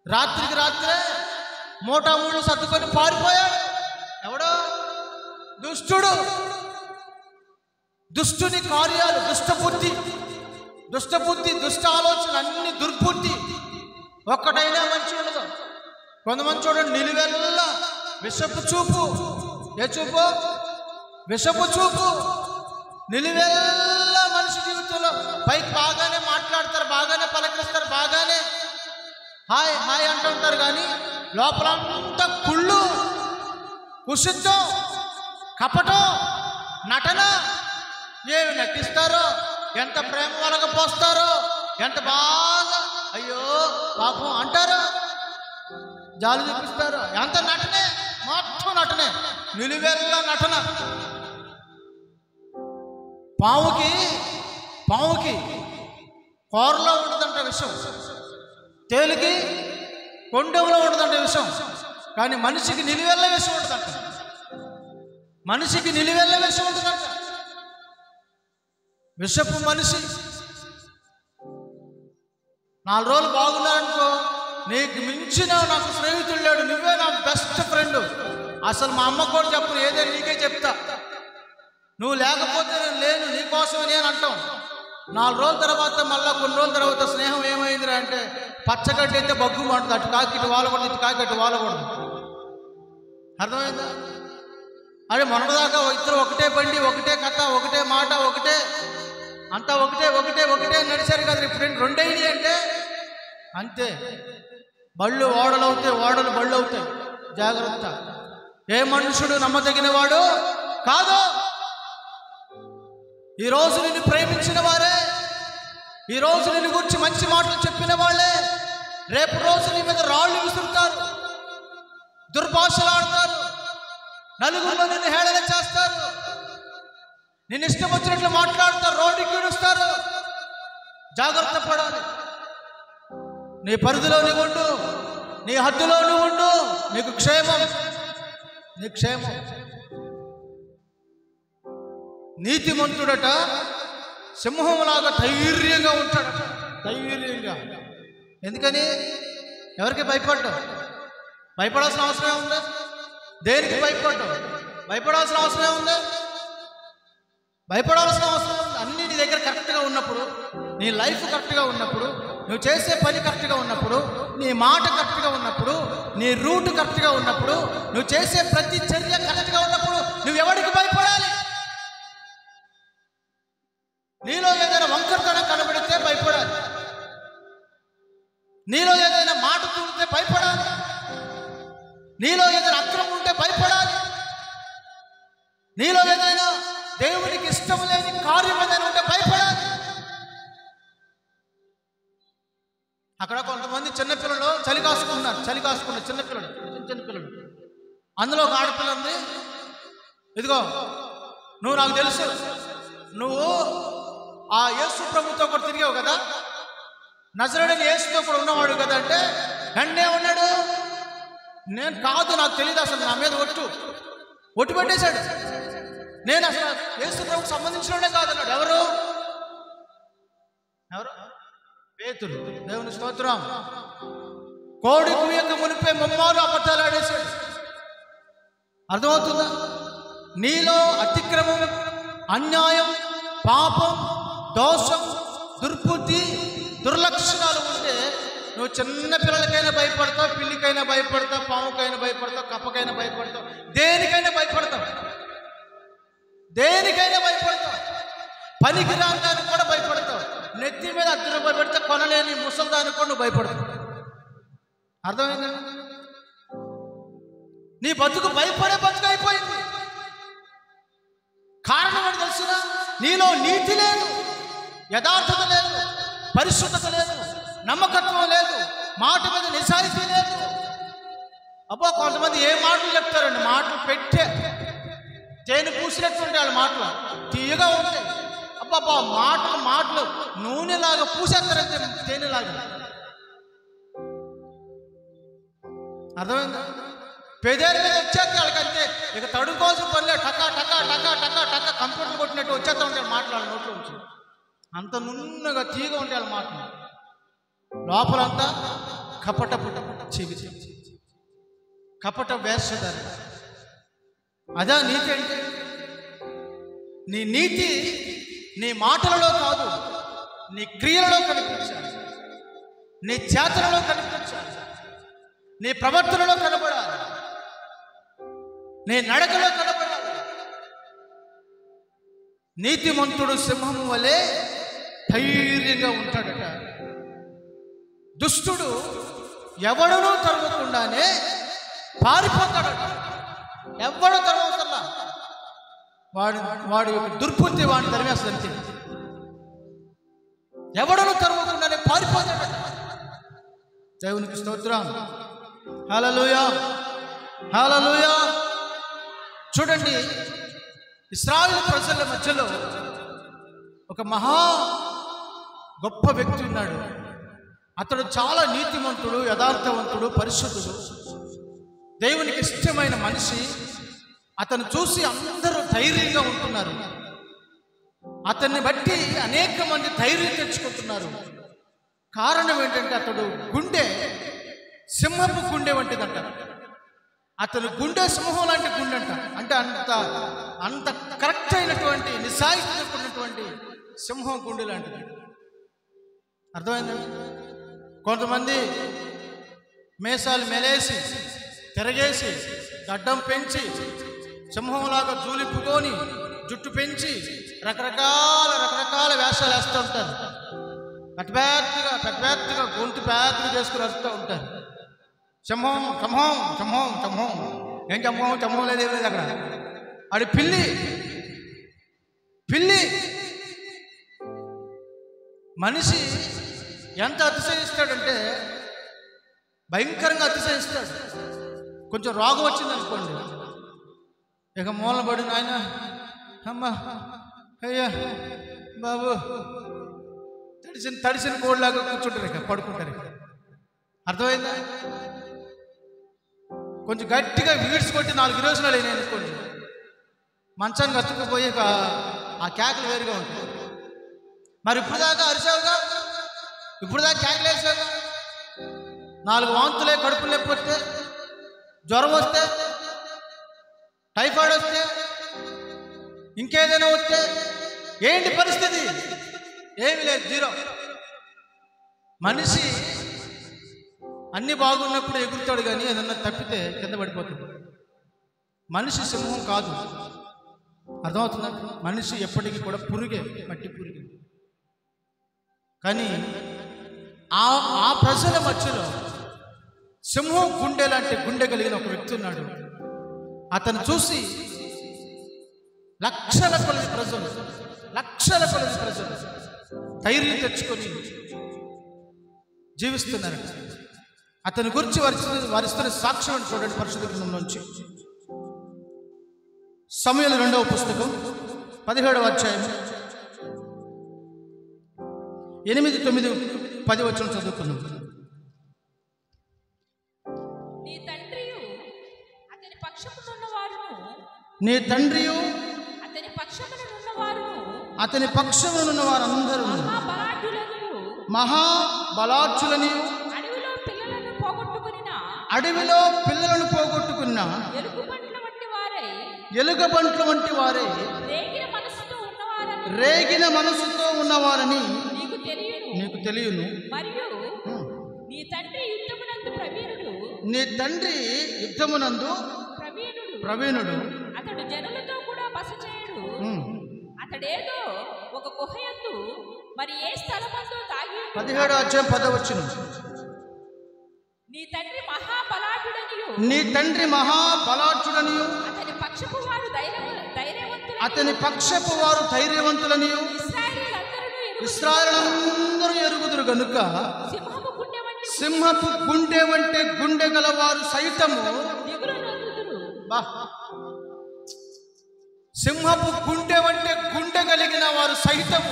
రాత్రికి రాత్రే మూటామూడు సర్దుకొని పారిపోయాడు. ఎవడో? దుష్టుడు. దుష్టుని కార్యాలు, దుష్టబుద్ధి, దుష్ట ఆలోచన, అన్ని దుర్బుద్ధి. ఒక్కటైనా మంచి ఉండదు. కొంతమంది చూడండి, నిలువెల్లా విషపు చూపు. ఏ చూపు? విషపు చూపు. నిలువెల్లా మనిషి జీవితంలో పైకి బాగానే మాట్లాడతారు, బాగానే పలకరిస్తారు, బాగానే హాయ్ హాయ్ అంటుంటారు, కానీ లోపలంతా కుళ్ళు, కుషిత్వం, కపటం, నటన. ఏమి నటిస్తారో, ఎంత ప్రేమ వలగపోస్తారో, ఎంత బాగా అయ్యో పాపం అంటారో, జాలి చూపిస్తారు. ఎంత నటనే, మొత్తం నటనే, నిలువెల్లా నటన. పావుకి కూరలో ఉండదంట విషం, తేలికి కొండెంలో ఉండదంట విషం, కానీ మనిషికి నిలువెల్ల విషం ఉంటుందంట. విషపు మనిషి 4 రోజులు బాగున్నారనుకో, నీకు మించిన నాకు స్నేహితుడు లేడు, నువ్వే నాకు బెస్ట్ ఫ్రెండ్. అసలు మా అమ్మ కూడా చెప్పను, ఏదైనా నీకే చెప్తా, నువ్వు లేకపోతే నేను లేను, నీకోసమే నేను అంటాం. 4 రోజుల తర్వాత మళ్ళీ కొన్ని రోజుల తర్వాత స్నేహం ఏమైందిరా అంటే పచ్చగడ్డి అయితే బగ్గు మాడుతుంది, అటు కాకి ఇటు వాలకూడదు, ఇటు కాకి అటు వాలకూడదు. అర్థమైందా? అదే మొన్నదాకా ఇద్దరు ఒకటే బండి, ఒకటే కథ, ఒకటే మాట, ఒకటే అంతా ఒకటే ఒకటే ఒకటే నడిచారు కదా. ఇప్పుడు 2 అయినాయి అంటే అంతే. బళ్ళు ఓడలు అవుతాయి, ఓడలు బళ్ళు అవుతాయి. జాగ్రత్త. ఏ మనుషుడు నమ్మదగిన వాడు కాదు. ఈరోజు నిన్ను ప్రేమించిన వారే, ఈరోజు నిన్ను గురించి మంచి మాటలు చెప్పిన వాళ్ళే రేపు రోజు నీ మీద రాళ్ళు విసురుతారు, దుర్భాషలాడతారు, నలుగురిలో నిన్ను హేళన చేస్తారు, నిన్ను ఇష్టం వచ్చినట్లు మాట్లాడతారు, రోడ్డుకి ఈడుస్తారు. జాగ్రత్త పడాలి. నీ పరిధిలో నువ్వు ఉండు, నీ హద్దులో నువ్వు ఉండు, నీకు క్షేమం, నీ క్షేమం. నీతిమంతుడట సింహంలాగా ధైర్యంగా ఉంటాడట, ధైర్యంగా. ఎందుకని? ఎవరికి భయపడ్డావు? భయపడాల్సిన అవసరం ఉందా? దేనికి భయపడ్డావు? భయపడాల్సిన అవసరం ఉందా? భయపడాల్సిన అవసరం ఉంది. అన్నీ నీ దగ్గర కరెక్ట్గా ఉన్నప్పుడు, నీ లైఫ్ కరెక్ట్గా ఉన్నప్పుడు, నువ్వు చేసే పని కరెక్ట్గా ఉన్నప్పుడు, నీ మాట కరెక్ట్గా ఉన్నప్పుడు, నీ రూట్ కరెక్ట్గా ఉన్నప్పుడు, నువ్వు చేసే ప్రతి చర్య కరెక్ట్గా ఉన్నప్పుడు నువ్వు ఎవరికి భయపడాలి? నీలో ఏదైనా వంకరతనం కనబడితే భయపడాలి, నీలో ఏదైనా మాట తూడితే భయపడాలి, నీలో ఏదైనా అక్రమం ఉంటే భయపడాలి, నీలో ఏదైనా దేవునికి ఇష్టం లేని కార్యం ఏదైనా ఉంటే భయపడాలి. అక్కడ కొంతమంది చిన్నపిల్లలు చలి కాసుకున్నారు, చిన్నపిల్లలు, చిన్నపిల్లలు. అందులో ఒక ఆడపిల్ల ఉంది. ఇదిగో నువ్వు, నాకు తెలుసు, నువ్వు ఆ యేసు ప్రభుతో కూడా తిరిగావు కదా, నజరేయుడైన యేసుతో కూడా ఉన్నవాడు కదా అంటే నన్నే ఉన్నాడు. నేను కాదు, నాకు తెలియదు, అసలు నా మీద ఒట్టు పెట్టేశాడు. నేను అసలు యేసు ప్రభుకు సంబంధించినోడే కాదన్నాడు. ఎవరు? పేతురు. దేవుని స్తోత్రం. కోడి కూయక మునిపే ముమ్మారు అబద్ధాలు ఆడేశాడు. అర్థమవుతుందా? నీలో అతిక్రమం, అన్యాయం, పాపం, దోషం, దుర్బుద్ధి, దుర్లక్షణాలు ఉంటే నువ్వు చిన్న పిల్లలకైనా భయపడతావు, పిల్లికైనా భయపడతావు, పాముకైనా భయపడతావు, కప్పకైనా భయపడతావు, దేనికైనా భయపడతావు, దేనికైనా భయపడతావు. పనికి రాగానికి కూడా భయపడతావు. నెత్తి మీద అద్దె భయపడితే కొనలేని ముసల్దానికి కూడా నువ్వు భయపడతావు. అర్థమైందా? నీ బతుకు భయపడే బతుకు అయిపోయింది. కారణం ఏంటి తెలుసునా? నీలో నీతి లేదు, యథార్థత లేదు, పరిశుద్ధత లేదు, నమ్మకత్వం లేదు, మాట మీద నిజాయితీ లేదు. అబ్బో కొంతమంది ఏ మాటలు చెప్తారండి, మాటలు పెట్టే తేనె పూసినట్టుంటే వాళ్ళ మాటలు తీయగా ఉంటాయి. అబ్బాబా మాటలు నూనెలాగా పూసేస్తారంటే తేనెలాగా. అర్థమైందా? పెదేల మీద వచ్చేస్తే వాళ్ళకంతే ఇక తడుకోవాల్సిన పనిలే. టకా టకా టకా టకా టకా కంప్యూటర్ కొట్టినట్టు వచ్చేస్తా ఉంటాయి మాట్లాడాలి నోట్లో నుంచి. అంత నున్నగా తీగ ఉంటాయి వాళ్ళ మాటలు. లోపలంతా కపట చెవి, కపట వేషధారి. అదా నీతి అంటే? నీ నీతి నీ మాటలలో కాదు, నీ క్రియలలో కనిపించాలి, నీ చేతలలో కనిపించాలి, నీ ప్రవర్తనలో కనబడాలి, నీ నడకలో కనబడాలి. నీతిమంతుడు సింహము వలె ధైర్యంగా ఉంటాడట. దుష్టుడు ఎవడనూ తరగకుండానే పారిపోతాడట. ఎవడో తరగవుతల్లా, వాడి యొక్క దుర్బుద్ధి వాడిని తరిమేస్తుంది అంతే. ఎవడనూ తరగకుండానే పారిపోతాడట. దేవునికి స్తోత్రం. హల్లెలూయా, హల్లెలూయా. చూడండి, ఇశ్రాయేలు ప్రజల మధ్యలో ఒక మహా గొప్ప వ్యక్తి ఉన్నాడు. అతడు చాలా నీతిమంతుడు, యథార్థవంతుడు, పరిశుద్ధుడు, దేవునికి ఇష్టమైన మనిషి. అతను చూసి అందరూ ధైర్యంగా ఉంటున్నారు. అతన్ని బట్టి అనేక మంది ధైర్యం తెచ్చుకుంటున్నారు. కారణం ఏంటంటే అతడు గుండె సింహపు గుండె వంటిదంట. అతను గుండె సింహం లాంటి గుండె అంట. అంటే అంత కరెక్ట్ అయినటువంటి నిజాయితీ ఉన్నటువంటి సింహం గుండె లాంటిది. అర్థమైందండి? కొంతమంది మేసాలు మెలేసి తిరగేసి గడ్డం పెంచి సింహంలాగా జూలిప్పుకొని జుట్టు పెంచి రకరకాల వేషాలు వేస్తూ ఉంటారు. పెద్దగా గొంతు పెద్దగా చేసుకుని వస్తూ ఉంటారు. సింహం సింహం సింహం సింహం ఏం సింహం లేదు అక్కడ. అది పిల్లి. మనిషి ఎంత అతిశయిస్తాడంటే భయంకరంగా అతిశయిస్తాడు. కొంచెం రోగం వచ్చింది అనుకోండి, ఇక మూలన పడి నాయన అమ్మ అయ్యా బాబు తడిసిన కోడిలాగా కూర్చుంటారు, ఇక పడుకుంటారు. ఇక అర్థమైందా? కొంచెం గట్టిగా వీడ్స్ కొట్టి 4 రోజులు అయినాయి అనుకోండి, మంచానికి అతుక్కుపోయి ఆ కేకలు వేరుగా ఉంటాయి. మరి ఇప్పుడు దాకా అరిసావుగా, ఇప్పుడు దాకా కేకలు వేసావుగా, 4 వాంతులే, కడుపులు నొప్పి వస్తే, జ్వరం వస్తే, టైఫాయిడ్ వస్తే, ఇంకేదైనా వస్తే ఏంటి పరిస్థితి? ఏమి లేదు, జీరో. మనిషి అన్ని బాగున్నప్పుడు ఎగురుతాడు, కానీ ఏదన్నా తప్పితే కింద పడిపోతాడు. మనిషి సింహం కాదు. అర్థమవుతుందా? మనిషి ఎప్పటికీ కూడా పురుగే, మట్టి పురుగే. కానీ ఆ ప్రజల మధ్యలో సింహం గుండె లాంటి గుండె కలిగిన ఒక వ్యక్తి ఉన్నాడు. అతను చూసి లక్షల కొలది ప్రజలు ధైర్యం తెచ్చుకొని జీవిస్తున్నారు. అతని గురించి వారిస్తున్న సాక్ష్యం అని చూడండి పరిశుద్ధ గ్రంథం నుంచి. సమూయేలు 2వ పుస్తకం 17వ అధ్యాయం 8, 9, 10 వచనం చదువుకున్నాం. నీ తండ్రియు అతని పక్షమునున్న వారందరూ మహాబలాఢ్యులని అడవిలో పిల్లలను పోగొట్టుకున్న ఎలుగుబంట్ల వంటి వారే రేగిన మనసుతో ఉన్నవారని నీకు తెలియను. నీ తండ్రి యుద్ధమునందు ప్రవీణుడు. అతడు జనులతో కూడా బస చేయడు. అతడేదో ఒక గుహయందు మరి ఏ స్థలమందో దాగి 17వ అధ్యాయం 10వ వచనం. నీ తండ్రి మహాబలాఢ్యుడనియు అతని పక్షపు వారు ధైర్యవంతులనియు ఇశ్రాయేలులందరూ ఎరుగుదురు గనుక సింహపు గుండె వంటి గుండె గలవారు సైతము సింహపు గుండె వంటి గుండె కలిగిన వారు సైతము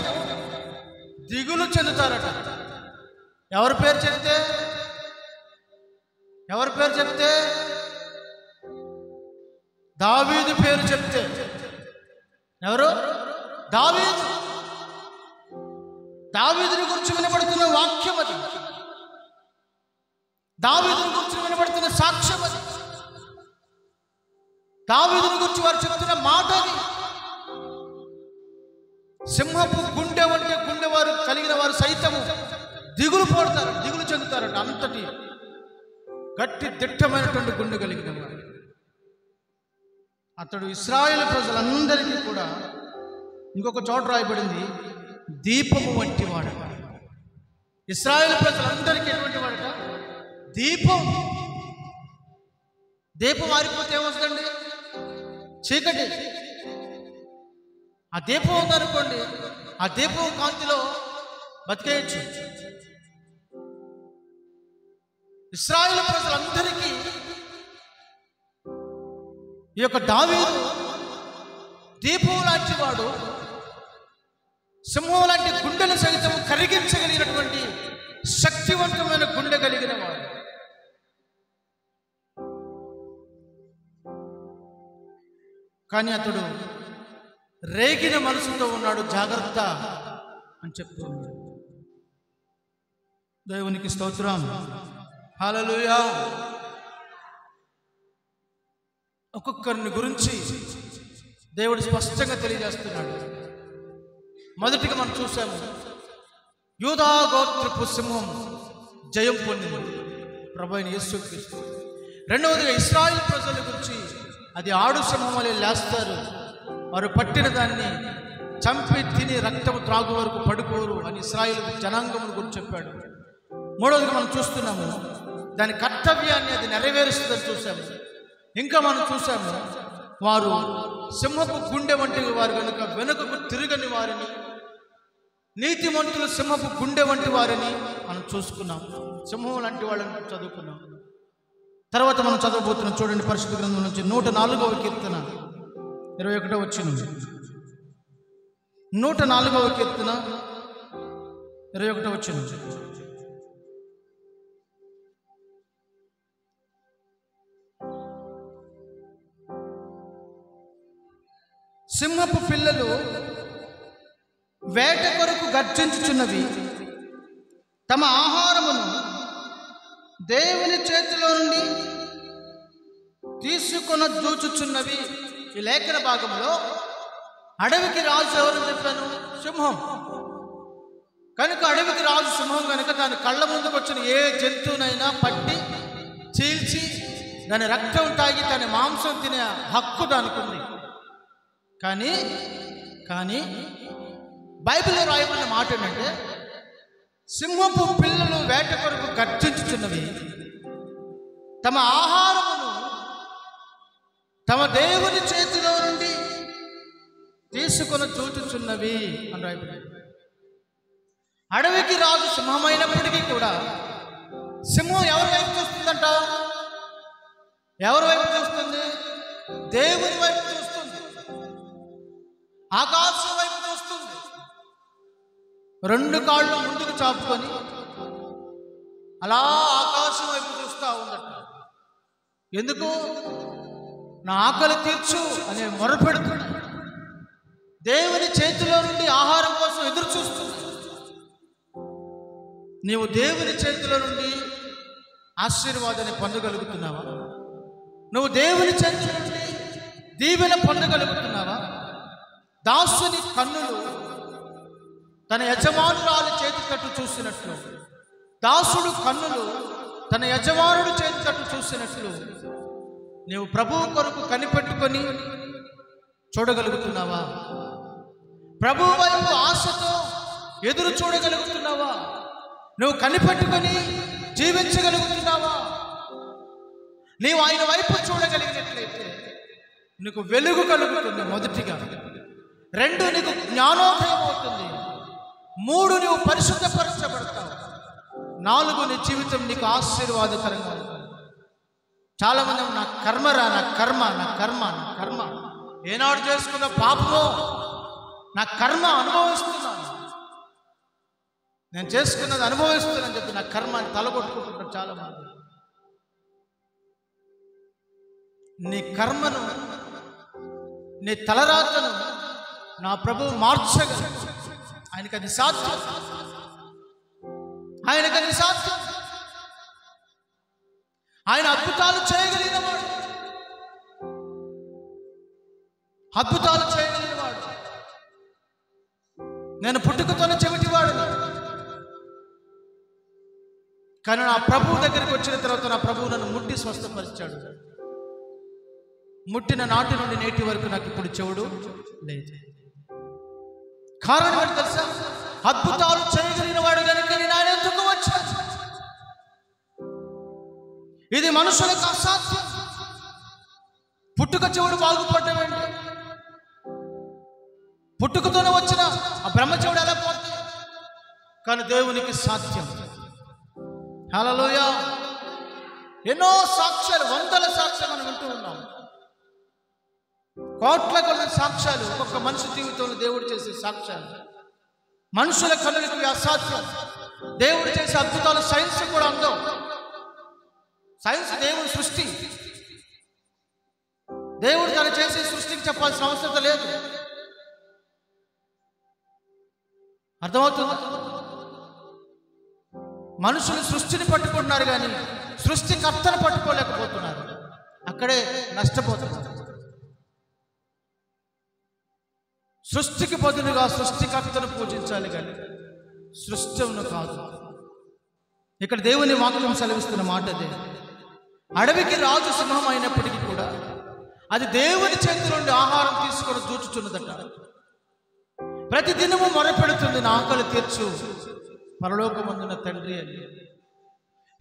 దిగులు చెందుతారట. ఎవరి పేరు చెప్తే దావీదు పేరు చెప్తే. ఎవరు? దావీదుని గురించి వినబడుతున్న వాక్యం అది. దావీదుని గురించి వినబడుతున్న సాక్ష్యం అది. దావీదుని గురించి వారు చెప్తున్న మాట అది. సింహపు గుండె వంటి గుండెవారు కలిగిన వారు సైతము దిగులు చెందుతారట. అంతటి గట్టి దిట్టమైనటువంటి గుండె కలిగిన వాడు అతడు. ఇశ్రాయేలు ప్రజలందరికీ కూడా ఇంకొక చోట రాయబడింది, దీపము వంటి వాడు. ఇశ్రాయేలు ప్రజలందరికీ ఎటువంటి వాడట? దీపం ఆరిపోతే ఏమొస్తుందండి? చీకటి. ఆ దీపం ఉందనుకోండి, ఆ దీపం కాంతిలో బతికేయచ్చు. ఇశ్రాయేలు ప్రజలందరికీ ఈ యొక్క దావీదు దీపం లాంటి వాడు, సింహం లాంటి గుండెలు సైతం కరిగించగలిగినటువంటి శక్తివంతమైన గుండె కలిగిన వాడు. కానీ అతడు రేగిన మనసుతో ఉన్నాడు. జాగ్రత్త అని చెప్తూ ఉన్నాడు. దేవునికి స్తోత్రం. హల్లెలూయా. ఒక్కొక్కరిని గురించి దేవుడు స్పష్టంగా తెలియజేస్తున్నాడు. మొదటిగా మనం చూసాము, యూదా గోత్రపు సింహం జయం పొందింది, ప్రభువైన యేసుక్రీస్తు. రెండవదిగా ఇశ్రాయేలు ప్రజల గురించి, అది ఆడు సింహం వలె లేస్తారు, వారు పట్టిన దాన్ని చంపి తిని రక్తము త్రాగు వరకు పడుకోరు అని ఇశ్రాయేలు జనాంగమును గురించి చెప్పాడు. మూడవదిగా మనం చూస్తున్నాము, దాని కర్తవ్యాన్ని అది నెరవేరుస్తుందని చూసాము. ఇంకా మనం చూసాము, వారు సింహపు గుండె వంటి వారు కనుక వెనుకకు తిరగని వారిని, నీతిమంతులు సింహపు గుండె వంటి వారిని మనం చూసుకున్నాం. సింహం లాంటి వాళ్ళని చదువుకున్నాం. తర్వాత మనం చదవబోతున్నాం, చూడండి పరిశుద్ధ గ్రంథం నుంచి 104వ కీర్తన 21వ వచనం. 104వ కీర్తన 21వ వచనం. సింహపు పిల్లలు వేట కొరకు గర్జించుచున్నవి, తమ ఆహారమును దేవుని చేతిలో నుండి తీసుకొన జూచుచున్నవి. ఈ లేఖన భాగంలో అడవికి రాజు ఎవరని చెప్పాను? సింహం. కనుక అడవికి రాజు సింహం కనుక దాని కళ్ళ ముందుకు వచ్చిన ఏ జంతువునైనా పట్టి చీల్చి దాని రక్తం తాగి దాని మాంసం తినే హక్కు దానికి ఉంది. కానీ బైబిల్లో రాయబడిన మాట ఏంటంటే, సింహపు పిల్లలు వేట కొరకు గర్జించుచున్నవి, తమ ఆహారమును తమ దేవుని చేతిలో నుండి తీసుకొని చూచుచున్నవి అని రాయబడింది. అడవికి రాజు సింహమైనప్పటికీ కూడా సింహం ఎవరి వైపు చూస్తుందంట? ఎవరి వైపు చూస్తుంది? దేవుని వైపు చూస్తుంది, ఆకాశం వైపు చూస్తుంది. రెండు కాళ్ళు ముందుకు చాపుకొని అలా ఆకాశం వైపు చూస్తూ ఉందట. ఎందుకు? నా ఆకలి తీర్చు అనే మొరపెడుతుంది. దేవుని చేతిలో నుండి ఆహారం కోసం ఎదురు చూస్తుంది. నీవు దేవుని చేతిలో నుండి ఆశీర్వాదాన్ని పొందగలుగుతున్నావా? నువ్వు దేవుని చేతిలో నుండి దీవెన పొందగలుగుతున్నావా? దాసుని కన్నులు తన యజమానురాలి చేతి తట్టు చూసినట్లు, దాసుడు కన్నులు తన యజమానుడు చేతి తట్టు చూసినట్లు నీవు ప్రభువు కొరకు కనిపెట్టుకొని చూడగలుగుతున్నావా? ప్రభువు వైపు ఆశతో ఎదురు చూడగలుగుతున్నావా? నువ్వు కనిపెట్టుకొని జీవించగలుగుతున్నావా? నీవు ఆయన వైపు చూడగలిగినట్లయితే నీకు వెలుగు కలుగుతుంది. మొదటిగా. 2, నీకు జ్ఞానోదయం అవుతుంది. 3, నువ్వు పరిశుద్ధపరచబడతావు. 4, నీ జీవితం నీకు ఆశీర్వాదకరంగా ఉంటుంది. చాలామంది నా కర్మరా, నా కర్మ, నా కర్మ, నా కర్మ, ఏనాడు చేసుకున్న పాపమో నా కర్మ అనుభవిస్తున్నాను, నేను చేసుకున్నది అనుభవిస్తున్నానని చెప్పి నా కర్మాన్ని తలగొట్టుకుంటున్నారు చాలామంది. నీ కర్మను, నీ తలరాతను నా ప్రభువు మార్చగలడు. ఆయనకు అది సాధ్యం. ఆయనకు అది సాధ్యం. ఆయన అద్భుతాలు చేయగలిగినవాడు, అద్భుతాలు చేయగలిగినవాడు. నేను పుట్టుకతోనే చెవిటివాడు, కానీ నా ప్రభువు దగ్గరికి వచ్చిన తర్వాత నా ప్రభువు నన్ను ముట్టి స్వస్థపరిచాడు. ముట్టిన నాటి నుండి నేటి వరకు నాకు ఇప్పుడు చెవుడు లేదు. కారణం ఏంటి తెలుసా? అద్భుతాలు చేయగలిగిన వాడు కనుక నేను ఆయన ఎందుకు వచ్చాను. ఇది మనుషులకు అసాధ్యం. పుట్టుక చెవుడు బాగుపడ్డవేంటి? పుట్టుకతోనే వచ్చిన ఆ బ్రహ్మచెవుడు ఎలా పోతుంది? కానీ దేవునికి సాధ్యం. హల్లెలూయా. ఎన్నో సాక్ష్యాలు, వందల సాక్ష్యాలు మనం వింటూ ఉన్నాం. కోట్ల కొద్ది సాక్ష్యాలు ఒక్కొక్క మనిషి జీవితంలో దేవుడు చేసే సాక్ష్యాలు. మనుషుల కన్నులకు అసాధ్యం. దేవుడు చేసే అద్భుతాలు సైన్స్ కూడా అందం. సైన్స్ దేవుడి సృష్టి. దేవుడు తను చేసే సృష్టికి చెప్పాల్సిన అవసరం లేదు. అర్థమవుతుందా? మనుషులు సృష్టిని పట్టుకుంటున్నారు కానీ సృష్టికర్తను పట్టుకోలేకపోతున్నారు. అక్కడే నష్టపోతున్నారు. సృష్టికి బదులుగా సృష్టికర్తను పూజించాలి కానీ సృష్టిని కాదు. ఇక్కడ దేవుని వాక్యం సెలవిస్తున్న మాట అదే. అడవికి రాజు సింహం అయినప్పటికీ కూడా అది దేవుని చేతి నుండి ఆహారం తీసుకొని చూచుచున్నదట. ప్రతి దినము మొరపెడుతుంది, నా ఆకలి తీర్చు పరలోకమందున తండ్రి అని.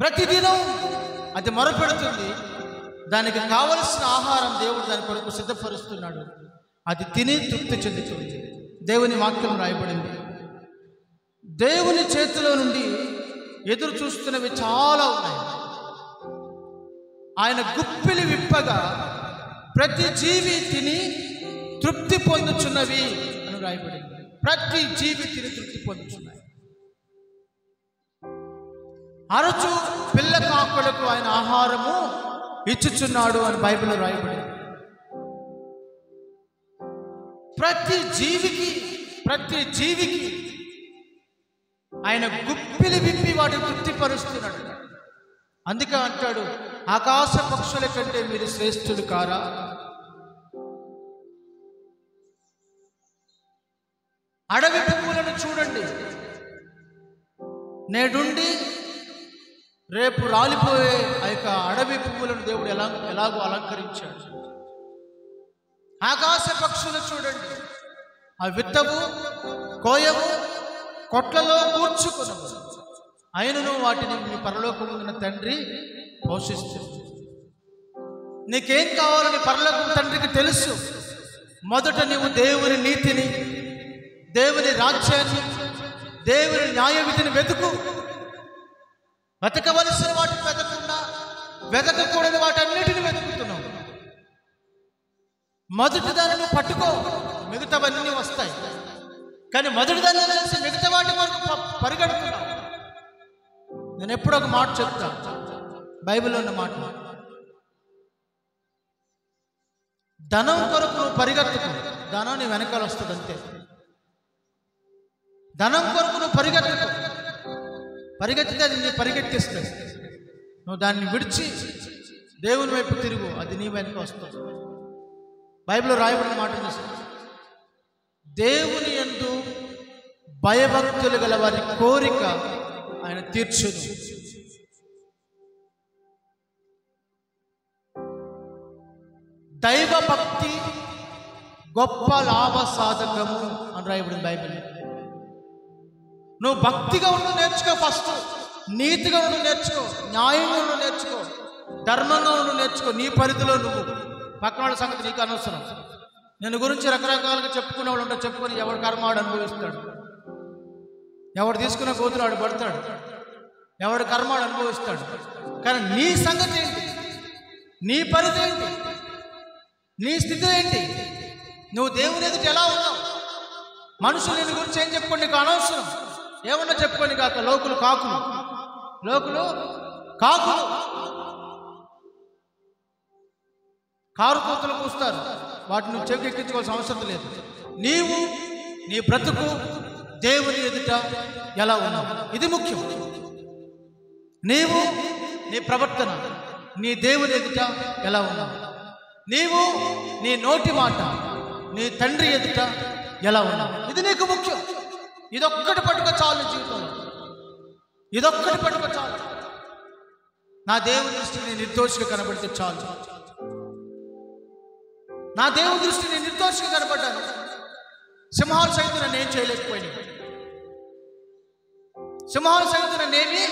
ప్రతిదినం అది మొరపెడుతుంది, దానికి కావలసిన ఆహారం దేవుడు దాని కొరకు సిద్ధపరుస్తున్నాడు. అది తిని తృప్తి చెందుతుంది. దేవుని వాక్యం రాయబడింది. దేవుని చేతిలో నుండి ఎదురు చూస్తున్నవి చాలా ఉన్నాయి. ఆయన గుప్పిలి విప్పగా ప్రతి జీవి తిని తృప్తి పొందుచున్నవి అని రాయబడింది. ప్రతి జీవి తిని తృప్తి పొందుచున్నాయి. అరచు పిల్ల కాకులకు ఆయన ఆహారము ఇచ్చుచున్నాడు అని బైబిల్లో రాయబడింది. ప్రతి జీవికి ఆయన గుప్పిలి విప్పి వాటిని తృప్తిపరుస్తున్నాడు. అందుకే అంటాడు, ఆకాశ పక్షుల కంటే మీరు శ్రేష్ఠులు కారా? అడవి పువ్వులను చూడండి, నేడుండి రేపు రాలిపోయే ఆ యొక్క అడవి పువ్వులను దేవుడు ఎలాగో అలంకరించాడు. ఆకాశ పక్షులు చూడండి, అవి విత్తవు, కోయవు, కొట్లలో కూర్చుకునవు, అయినను వాటిని మీ పరలోకమున్న తండ్రి పోషిస్తుంది. నీకేం కావాలని పరలోకం తండ్రికి తెలుసు. మొదట నీవు దేవుని నీతిని, దేవుని రాజ్యాన్ని, దేవుని న్యాయ విధిని వెతుకు. వెతకవలసిన వాటిని వెతకుండా వెతకకూడని వాటన్నిటిని వెతుకుతున్నావు. మొదటి దానిని పట్టుకో, మిగతావన్నీ వస్తాయి. కానీ మొదటి దాన్ని తెలిసి మిగతా వాటి వరకు పరిగెడుతున్నావు. నేను ఎప్పుడో ఒక మాట చెప్తా, బైబిల్లో ఉన్న మాట. ధనం కొరకు నువ్వు పరిగెత్తుకు, ధనం నీ వెనకాల వస్తుంది అంతే. ధనం కొరకు నువ్వు పరిగెత్తితే అది నీ పరిగెత్తిస్తుంది. నువ్వు దాన్ని విడిచి దేవుని వైపు తిరుగు, అది నీ వెనక వస్తుంది. బైబిల్లో రాయబడిన మాట చూసి, దేవుని యందు భయభక్తులు గల వారి కోరిక ఆయన తీర్చును. దైవ భక్తి గొప్ప లాభ సాధకము అని రాయబడింది బైబిల్. నువ్వు భక్తిగా ఉండు నేర్చుకో. ఫస్ట్ నీతిగా ఉండు నేర్చుకో, న్యాయంగా ఉండు నేర్చుకో, ధర్మంగా ఉండు నేర్చుకో. నీ పరిధిలో నువ్వు, పక్కన వాళ్ళ సంగతి నీకు అనవసరం. నేను గురించి రకరకాలుగా చెప్పుకునే వాళ్ళు ఉంటారు. చెప్పుకొని ఎవడు కర్మ వాడు అనుభవిస్తాడు, ఎవడు తీసుకున్న కూతురు వాడు పడతాడు, ఎవడు కర్మ వాడు అనుభవిస్తాడు. కానీ నీ సంగతి ఏంటి? నీ పరిధి ఏంటి? నీ స్థితి ఏంటి? నువ్వు దేవుని ఎదుట ఎలా ఉన్నావు? మనుషులు నేను గురించి ఏం చెప్పుకోండి, నీకు అనవసరం. ఏమన్నా చెప్పుకోండి కాక, లోకులు కాకులు కారు కూతులు కూస్తారు, వాటిని నువ్వు చెవికి ఎక్కించుకోవాల్సిన అవసరం లేదు. నీవు నీ బ్రతుకు దేవుని ఎదుట ఎలా ఉన్నావు, ఇది ముఖ్యం. నీవు నీ ప్రవర్తన నీ దేవుని ఎదుట ఎలా ఉన్నావు, నీవు నీ నోటి మాట నీ తండ్రి ఎదుట ఎలా ఉన్నావు, ఇది నీకు ముఖ్యం. ఇదొక్కటి పట్టుక చాలు జీవితంలో, ఇదొక్కటి పట్టుక చాలు. నా దేవుని దృష్టికి నేను నిర్దోషిగా కనబడితే చాలు. నా దేవుని దృష్టికి నేను నిర్దోషిగా కనబడ్డాను. సింహాలు సైతం నన్ను ఏం చేయలేకపోయినాయి, సింహాలు సైతం నన్ను ఏమీ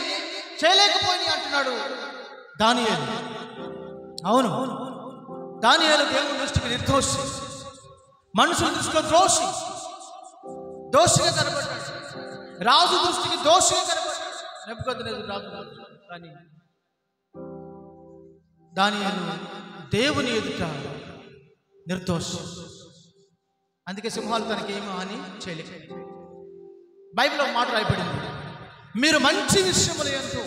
చేయలేకపోయినాయి అంటున్నాడు దానియేలు. అవును, దానియేలు దేవుని దృష్టికి నిర్దోషి, మనుషుల దృష్టిలో దోషిగా కనబడ్డాడు. రాజు దృష్టికి దోషిగా కనబడ్డాడు. నెబుకద్నెజరు రాజు. కానీ దానియేలు దేవుని ఎదుట నిర్దోషి. అందుకే సింహాలు తనకి ఏమీ హాని చేయలేదు. బైబిల్లో మాట రాయబడింది, మీరు మంచి విషయముల యందు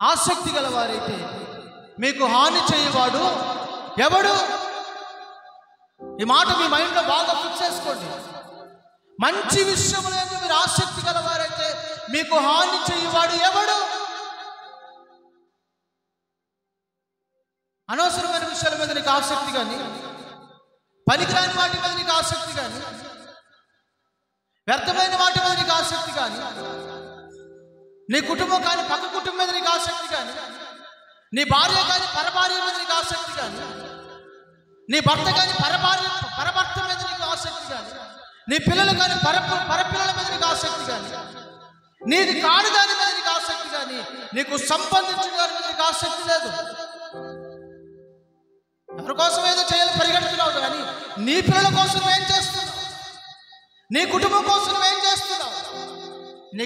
ఆసక్తి గలవారైతే మీకు హాని చేయవాడు ఎవడు? ఈ మాట మీ మైండ్లో బాగా ఫిక్స్ చేసుకోండి. మంచి విషయముల యందు మీరు ఆసక్తి గలవారైతే మీకు హాని చేయవాడు ఎవడు? అనవసరమైన విషయాల మీద నీకు ఆసక్తి కానీ, పనికిరాని వాటి మీద నీకు ఆసక్తి కానీ, వ్యర్థమైన వాటి మీద నీకు ఆసక్తి కానీ, నీ కుటుంబం కానీ పక్క కుటుంబం మీద నీకు ఆసక్తి కానీ, నీ భార్య కానీ పరభార్య మీద నీకు ఆసక్తి కానీ, నీ భర్త కానీ పరభర్త మీద నీకు ఆసక్తి కానీ, నీ పిల్లలు కానీ పరపిల్లల మీద నీకు ఆసక్తి కానీ, నీది కాని దాని మీద నీకు ఆసక్తి కానీ, నీకు సంబంధించిన దాని మీద నీకు ఆసక్తి లేదు. ఎవరి కోసం ఏదో చేయాలి పరిగెడుతున్నావు కానీ నీ పిల్లల కోసం ఏం చేస్తున్నావు? నీ కుటుంబం కోసం ఏం చేస్తున్నావు? నీ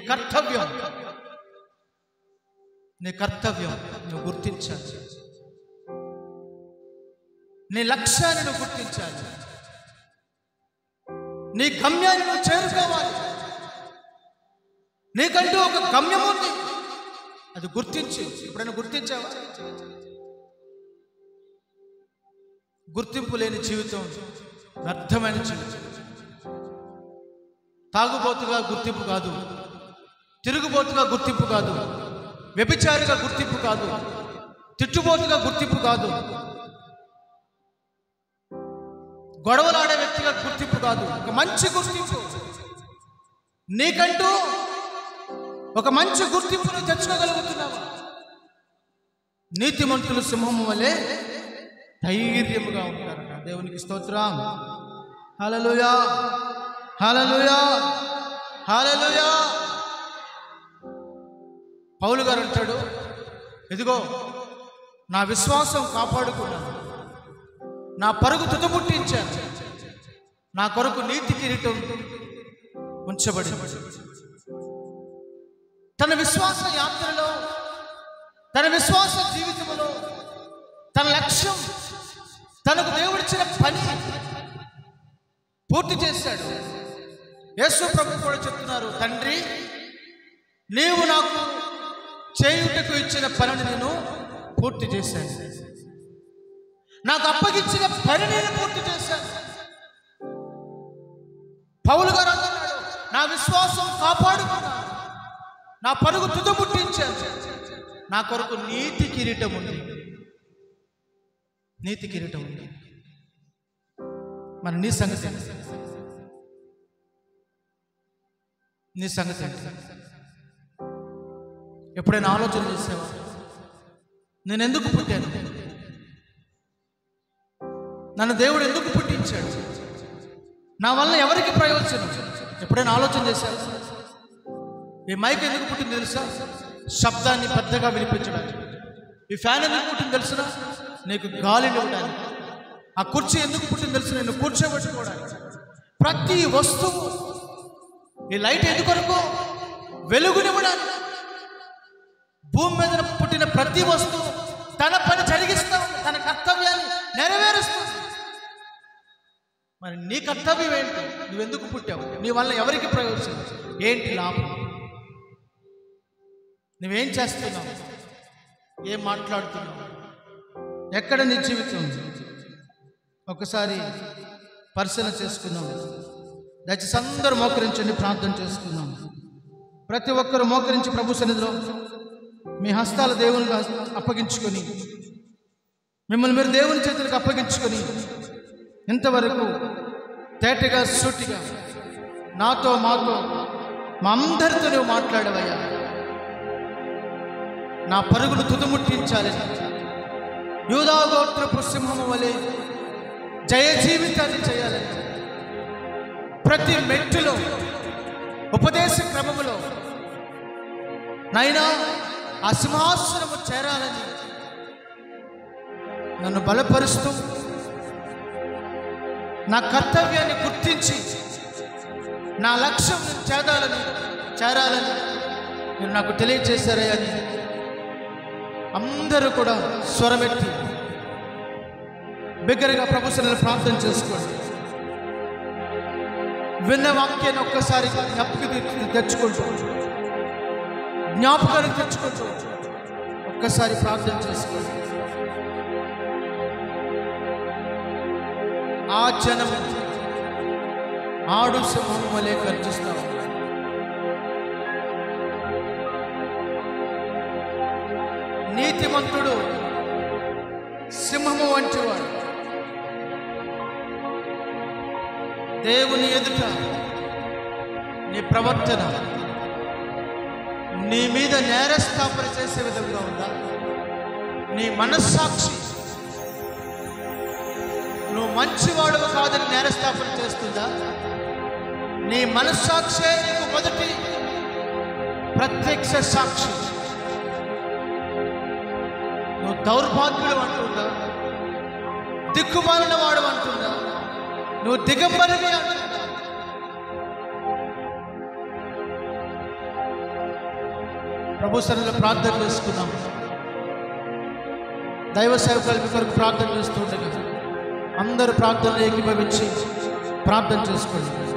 కర్తవ్యం నువ్వు గుర్తించాలి. నీ లక్ష్యాన్ని నువ్వు గుర్తించాలి. నీ గమ్యాన్ని నువ్వు చేరుకోవాలి. నీకంటూ ఒక గమ్యం ఉంది, అది గుర్తించి. ఎప్పుడైనా గుర్తించావా? గుర్తింపు లేని జీవితం వ్యర్థమైన జీవితం. తాగుబోతుగా గుర్తింపు కాదు, తిరుగుబోతుగా గుర్తింపు కాదు, వ్యభిచారిగా గుర్తింపు కాదు, తిట్టుబోతుగా గుర్తింపు కాదు, గొడవలాడే వ్యక్తిగా గుర్తింపు కాదు, ఒక మంచి గుర్తింపు. నీకంటూ ఒక మంచి గుర్తింపును తెచ్చుకోగలుగుతున్నావా? నీతిమంతులు సింహము వలె ధైర్యముగా ఉంటారట. దేవునికి స్తోత్రం. హల్లెలూయా, హల్లెలూయా, హల్లెలూయా. పౌలు గారు అంటాడు, ఇదిగో నా విశ్వాసం కాపాడుకున్నాను, నా పరుగు తుదముట్టించాను, నా కొరకు నీతి కిరీటం ఉంచబడింది. తన విశ్వాస యాత్రలో, తన విశ్వాస జీవితంలో తన లక్ష్యం, తనకు దేవుడిచ్చిన పని పూర్తి చేశాడు. యేసు ప్రభు కూడా చెప్తున్నారు, తండ్రి నీవు నాకు చేయుటకు ఇచ్చిన పనిని నేను పూర్తి చేశాను, నాకు అప్పగించిన పని నేను పూర్తి చేశాను. పౌలు గారు అంటున్నాడు, నా విశ్వాసం కాపాడుకున్నాను, నా పరుగు తుదముట్టించాను, నా కొరకు నీతి కిరీటం ఉంది. నీతి కిరీటం ఉంది. మరి నీ సంగతి ఎప్పుడైనా ఆలోచన చేసావా? నేను ఎందుకు పుట్టాను? నన్ను దేవుడు ఎందుకు పుట్టించాడు? నా వల్ల ఎవరికి ప్రయోజనం? ఎప్పుడైనా ఆలోచన చేశావా? ఈ మైక్ ఎందుకు పుట్టింది తెలుసా? శబ్దాన్ని పెద్దగా వినిపించడానికి. ఈ ఫ్యాన్ ఎందుకు పుట్టింది తెలుసునా? నీకు గాలిని ఇవ్వడానికి. ఆ కుర్చీ ఎందుకు పుట్టింది తెలుసు? నేను కూర్చోబెట్టుకోవడానికి. ప్రతి వస్తువు, ఈ లైట్ ఎందుకొరకు? వెలుగునివ్వడానికి. భూమి మీద పుట్టిన ప్రతి వస్తువు తన పని జరిగిస్తావు, తన కర్తవ్యాన్ని నెరవేరుస్తుంది. మరి నీ కర్తవ్యం ఏంటి? నువ్వెందుకు పుట్టావు? నీ వల్ల ఎవరికి ప్రయోజనం? ఏంటి లాభం? నువ్వేం చేస్తున్నావు? ఏం మాట్లాడుతున్నావు? ఎక్కడ నీ జీవితం? ఒకసారి పరిశీలన చేసుకుందాం. దయచేసి అందరూ మోకరించండి, ప్రార్థన చేసుకుందాం. ప్రతి ఒక్కరు మోకరించి ప్రభు సన్నిధిలో మీ హస్తాలు దేవునికి అప్పగించుకొని, మిమ్మల్ని మీరు దేవుని చేతులకు అప్పగించుకొని, ఇంతవరకు తేటగా సూటిగా నాతో మాతో మా అందరితో నువ్వు మాట్లాడవయ్యా. నా పరుగులు తుదముట్టించాలని, యూదా గోత్రపు సింహము వలె జయ జీవితాన్ని చేయాలని, ప్రతి మెట్టులో ఉపదేశ క్రమములో నైనా ఆ సింహాసనము చేరాలని నన్ను బలపరుస్తూ, నా కర్తవ్యాన్ని గుర్తించి నా లక్ష్యం చేరాలని మీరు నాకు తెలియజేశారని అందరూ కూడా స్వరమెత్తి బిగ్గరగా ప్రభు సన్నిధిలో ప్రార్థన చేసుకోండి. విన్న వాక్యాన్ని ఒక్కసారి జ్ఞాపకానికి తెచ్చుకుంటూ ఒక్కసారి ప్రార్థన చేసుకోండి. ఆ జనం ఆడు సింహం వలె గర్జిస్తా ఉన్నారు. నీతిమంతుడు సింహము వంటివాడు. దేవుని ఎదుట నీ ప్రవర్తన నీ మీద నేరస్థాపన చేసే విధంగా ఉందా? నీ మనస్సాక్షి నువ్వు మంచివాడు కాదని నేరస్థాపన చేస్తుందా? నీ మనస్సాక్షే నీకు మొదటి ప్రత్యక్ష సాక్షి. నువ్వు దౌర్భాగ్యుడు అంటుందా? దిక్కుమాలిన వాడు అంటుందా? నువ్వు దిగంబరివి అంటుందా? ప్రభు సన్నిధిలో ప్రార్థన చేసుకున్నాం. దైవ సేవకుల కొరకు ప్రార్థన చేస్తుండగా అందరూ ప్రార్థనలు ఏకీభవించి ప్రార్థన చేసుకోండి.